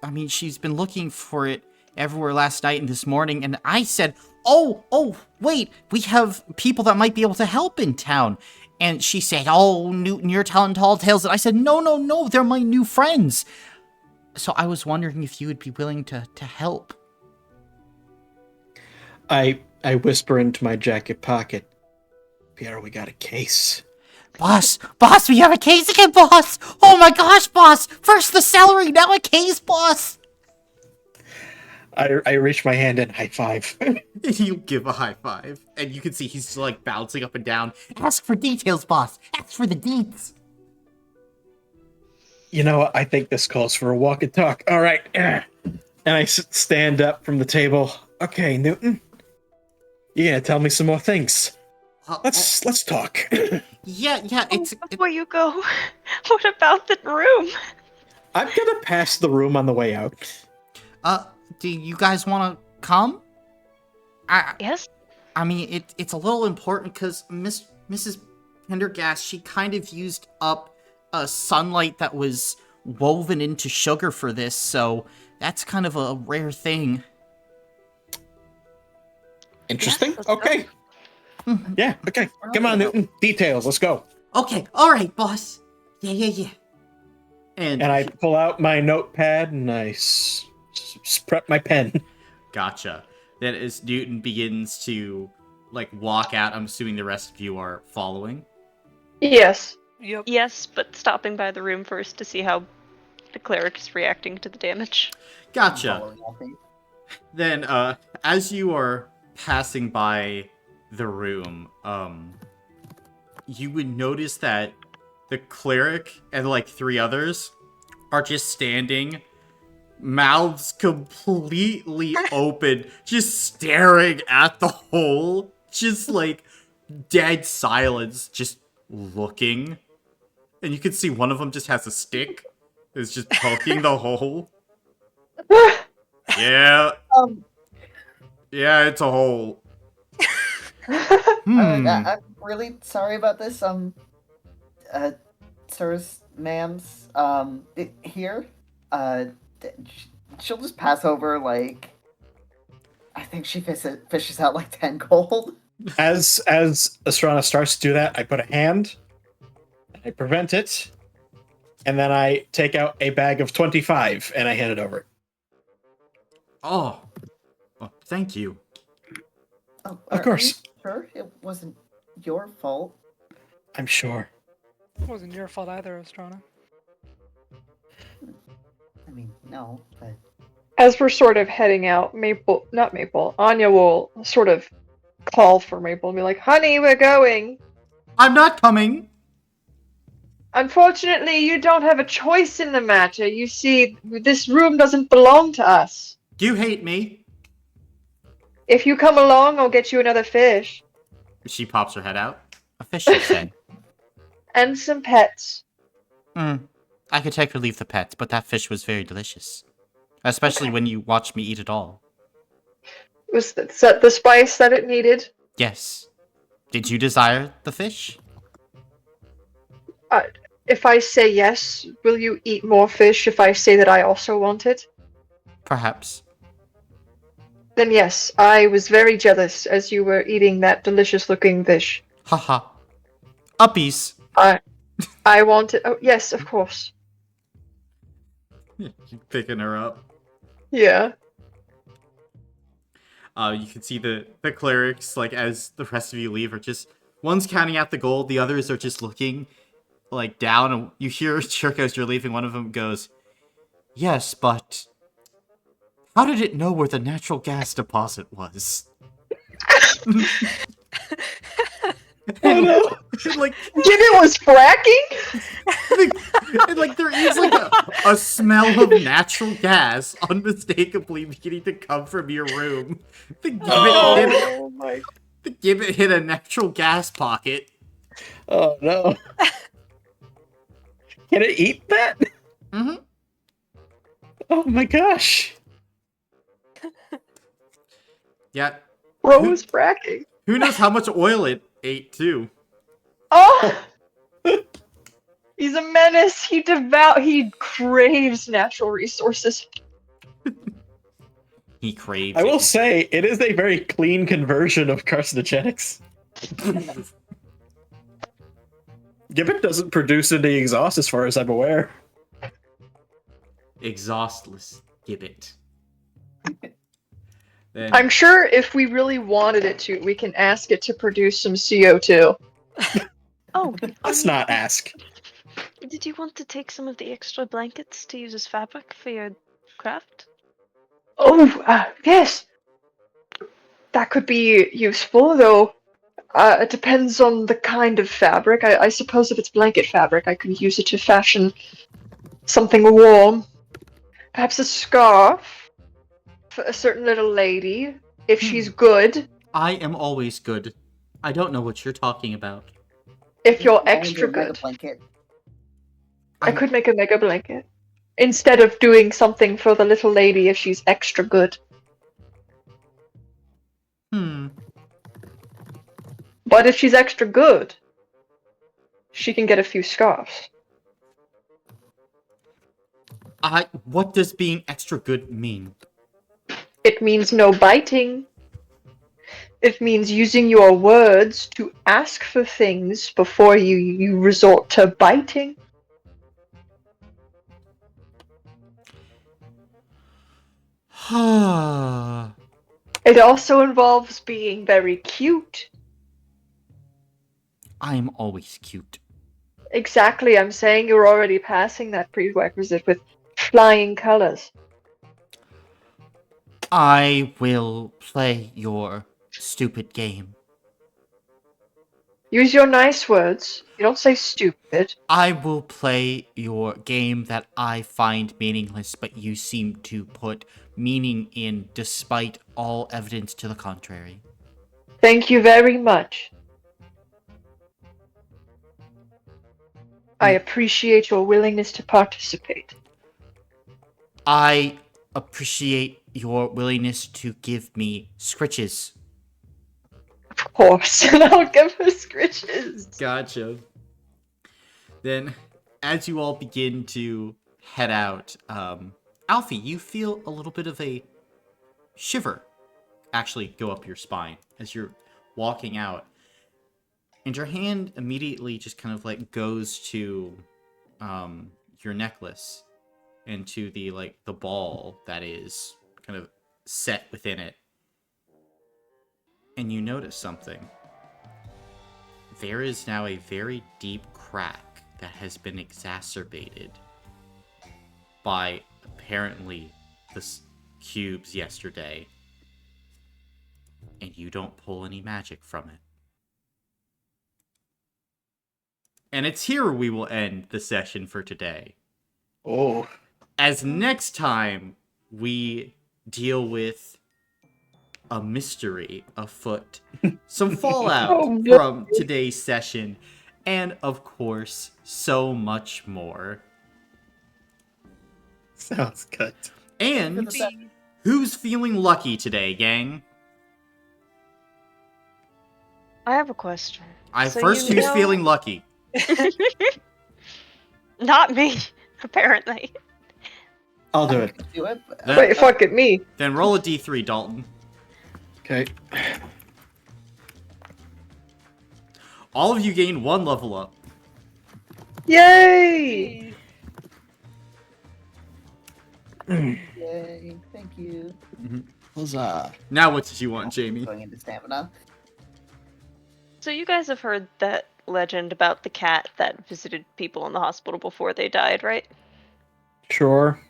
I mean, she's been looking for it everywhere last night and this morning, and I said, oh, wait, we have people that might be able to help in town. And she said, oh, Newton, you're telling tall tales. And I said, no, they're my new friends. So I was wondering if you would be willing to help.
I whisper into my jacket pocket. Pierre, we got a case.
Boss, we have a case again, boss. Oh my gosh, boss. First the celery, now a case, boss.
I reach my hand and high five.
You give a high five, and you can see he's bouncing up and down. Ask for details, boss. Ask for the deets.
You know what? I think this calls for a walk and talk. All right. And I stand up from the table. Okay, Newton. You're gonna tell me some more things. Let's talk.
Yeah,
Before you go, what about the room?
I'm gonna pass the room on the way out.
do you guys want to come?
Yes?
I mean, it's a little important because Mrs. Pendergast, she kind of used up sunlight that was woven into sugar for this, so that's kind of a rare thing.
Interesting.
Yes, let's go.
Okay. Yeah. Okay. Come on, Newton. Details. Let's go.
Okay, all right, boss. Yeah. And
I pull out my notepad and I prep my pen.
gotcha. Then as Newton begins to like walk out, I'm assuming the rest of you are following.
Yes.
Yep.
Yes, but stopping by the room first to see how the cleric is reacting to the damage.
Gotcha.
Following Alfie.
Then, as you are passing by the room, you would notice that the cleric and like 3 others are just standing, mouths completely open, just staring at the hole, just like dead silence, just looking. And you can see one of them just has a stick, is just poking the hole. Yeah. Yeah, it's a hole.
I'm really sorry about this. Sirs, ma'ams, here, she'll just pass over, like, I think she fishes out, like, 10 gold.
As Astrana starts to do that, I put a hand, I prevent it, and then I take out a bag of 25 and I hand it over.
Oh, thank you.
Oh,
Of course.
Are you sure it wasn't your fault?
I'm sure.
It wasn't your fault either, Astrana.
I mean, no, but...
As we're sort of heading out, Anya will sort of call for Maple and be like, "Honey, we're going.
I'm not coming.
Unfortunately, you don't have a choice in the matter. You see, this room doesn't belong to us.
You hate me.
If you come along, I'll get you another fish.
She pops her head out. A fish, you say?
And some pets."
I could take or leave the pets, but that fish was very delicious. Especially when you watched me eat it all.
Was that the spice that it needed?
Yes. Did you desire the fish?
If I say yes, will you eat more fish if I say that I also want it?
Perhaps.
Then yes, I was very jealous as you were eating that delicious-looking fish.
Haha. Uppies.
I want it. Oh, yes, of course.
Picking her up.
Yeah.
You can see the clerics, like, as the rest of you leave, are just... One's counting out the gold, the others are just looking, like, down, and you hear Shirk as you're leaving, one of them goes, "Yes, but... how did it know where the natural gas deposit was?"
Oh no!
Like,
Gibbet was fracking?
and, like, there is, like, a smell of natural gas unmistakably beginning to come from your room. The gibbet hit a natural gas pocket.
Oh no! Can it eat that?
Mm-hmm.
Oh my gosh!
Yeah.
Bro was fracking.
Who knows how much oil it ate, too.
Oh! He's a menace. He craves natural resources.
He craves
I will
it.
say, it is a very clean conversion of carcinogenics. Gibbet doesn't produce any exhaust as far as I'm aware.
Exhaustless gibbet. Then,
I'm sure if we really wanted it to, we can ask it to produce some CO2.
Oh,
Let's not ask.
did you want to take some of the extra blankets to use as fabric for your craft?
Oh, yes. That could be useful, though. It depends on the kind of fabric. I suppose if it's blanket fabric, I could use it to fashion something warm. Perhaps a scarf for a certain little lady, if she's good.
I am always good. I don't know what you're talking about.
If you're
Only
extra
a mega
good.
blanket.
I could make a mega blanket.
Instead of doing something for the little lady if she's extra good. But if she's extra good, she can get a few scarves.
What does being extra good mean?
It means no biting. It means using your words to ask for things before you resort to biting. It also involves being very cute.
I'm always cute.
Exactly, I'm saying you're already passing that prerequisite with flying colors.
I will play your stupid game.
Use your nice words. You don't say stupid.
I will play your game that I find meaningless, but you seem to put meaning in despite all evidence to the contrary.
Thank you very much. I appreciate your willingness to participate.
I appreciate your willingness to give me scritches.
Of course, and I'll give her scritches.
Gotcha. Then, as you all begin to head out, Alfie, you feel a little bit of a shiver actually go up your spine as you're walking out. And your hand immediately just kind of like goes to your necklace and to the ball that is kind of set within it. And you notice something. There is now a very deep crack that has been exacerbated by apparently the cubes yesterday. And you don't pull any magic from it. And it's here we will end the session for today.
Oh.
As next time we deal with a mystery afoot, some fallout from today's session, and of course, so much more.
Sounds good.
And who's feeling lucky today, gang?
I have a question.
Who's feeling lucky?
Not me, apparently.
I'll do it.
Do it.
Wait, fuck it, me.
Then roll a d3, Dalton.
Okay.
All of you gain 1 level up.
Yay!
Yay! Thank you.
Huzzah.
Now what did you want, Jamie?
Going into stamina.
So you guys have heard that legend about the cat that visited people in the hospital before they died, right?
Sure.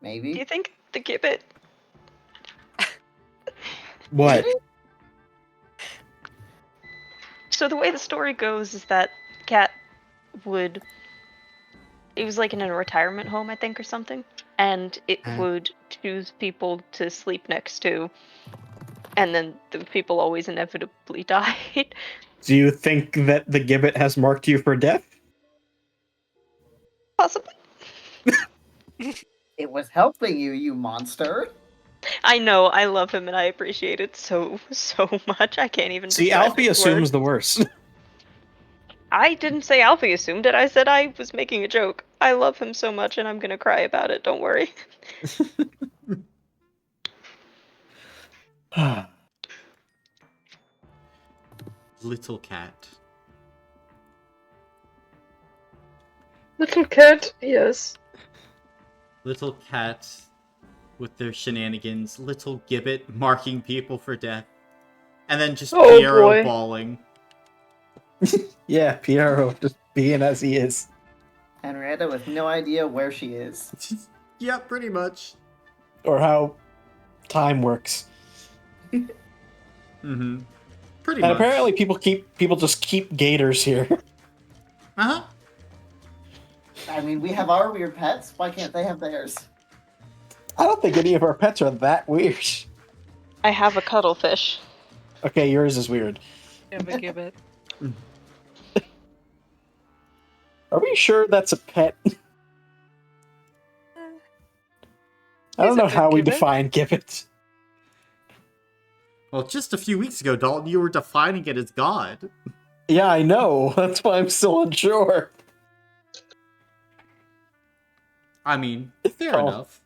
Maybe.
Do you think the gibbet...
What?
So the way the story goes is that cat would... It was like in a retirement home, I think, or something. And it would choose people to sleep next to. And then the people always inevitably died.
Do you think that the gibbet has marked you for death?
Possibly.
It was helping you, you monster.
I know, I love him and I appreciate it so much. I can't even
See,
describe
Alfie
it in
assumes
words.
the worst.
I didn't say Alfie assumed it. I said I was making a joke. I love him so much and I'm gonna cry about it, don't worry.
Little cat.
Little cat, yes.
Little cat with their shenanigans. Little gibbet marking people for death. And then just
Oh,
Piero
boy.
bawling.
Yeah, Piero just being as he is.
Henrietta with no idea where she is.
Yeah, pretty much.
Or how time works.
Mm-hmm. Pretty
And
much.
apparently people just keep gators here.
Uh-huh.
I mean, we have our weird pets. Why can't they have theirs?
I don't think any of our pets are that weird.
I have a cuttlefish.
Okay, yours is weird.
Give a gibbet.
Are we sure that's a pet? I don't
He's a
know
good
how we
gibbet.
define gibbet.
Well, just a few weeks ago, Dalton, you were defining it as God.
Yeah, I know. That's why I'm still unsure.
I mean, fair
Oh.
enough.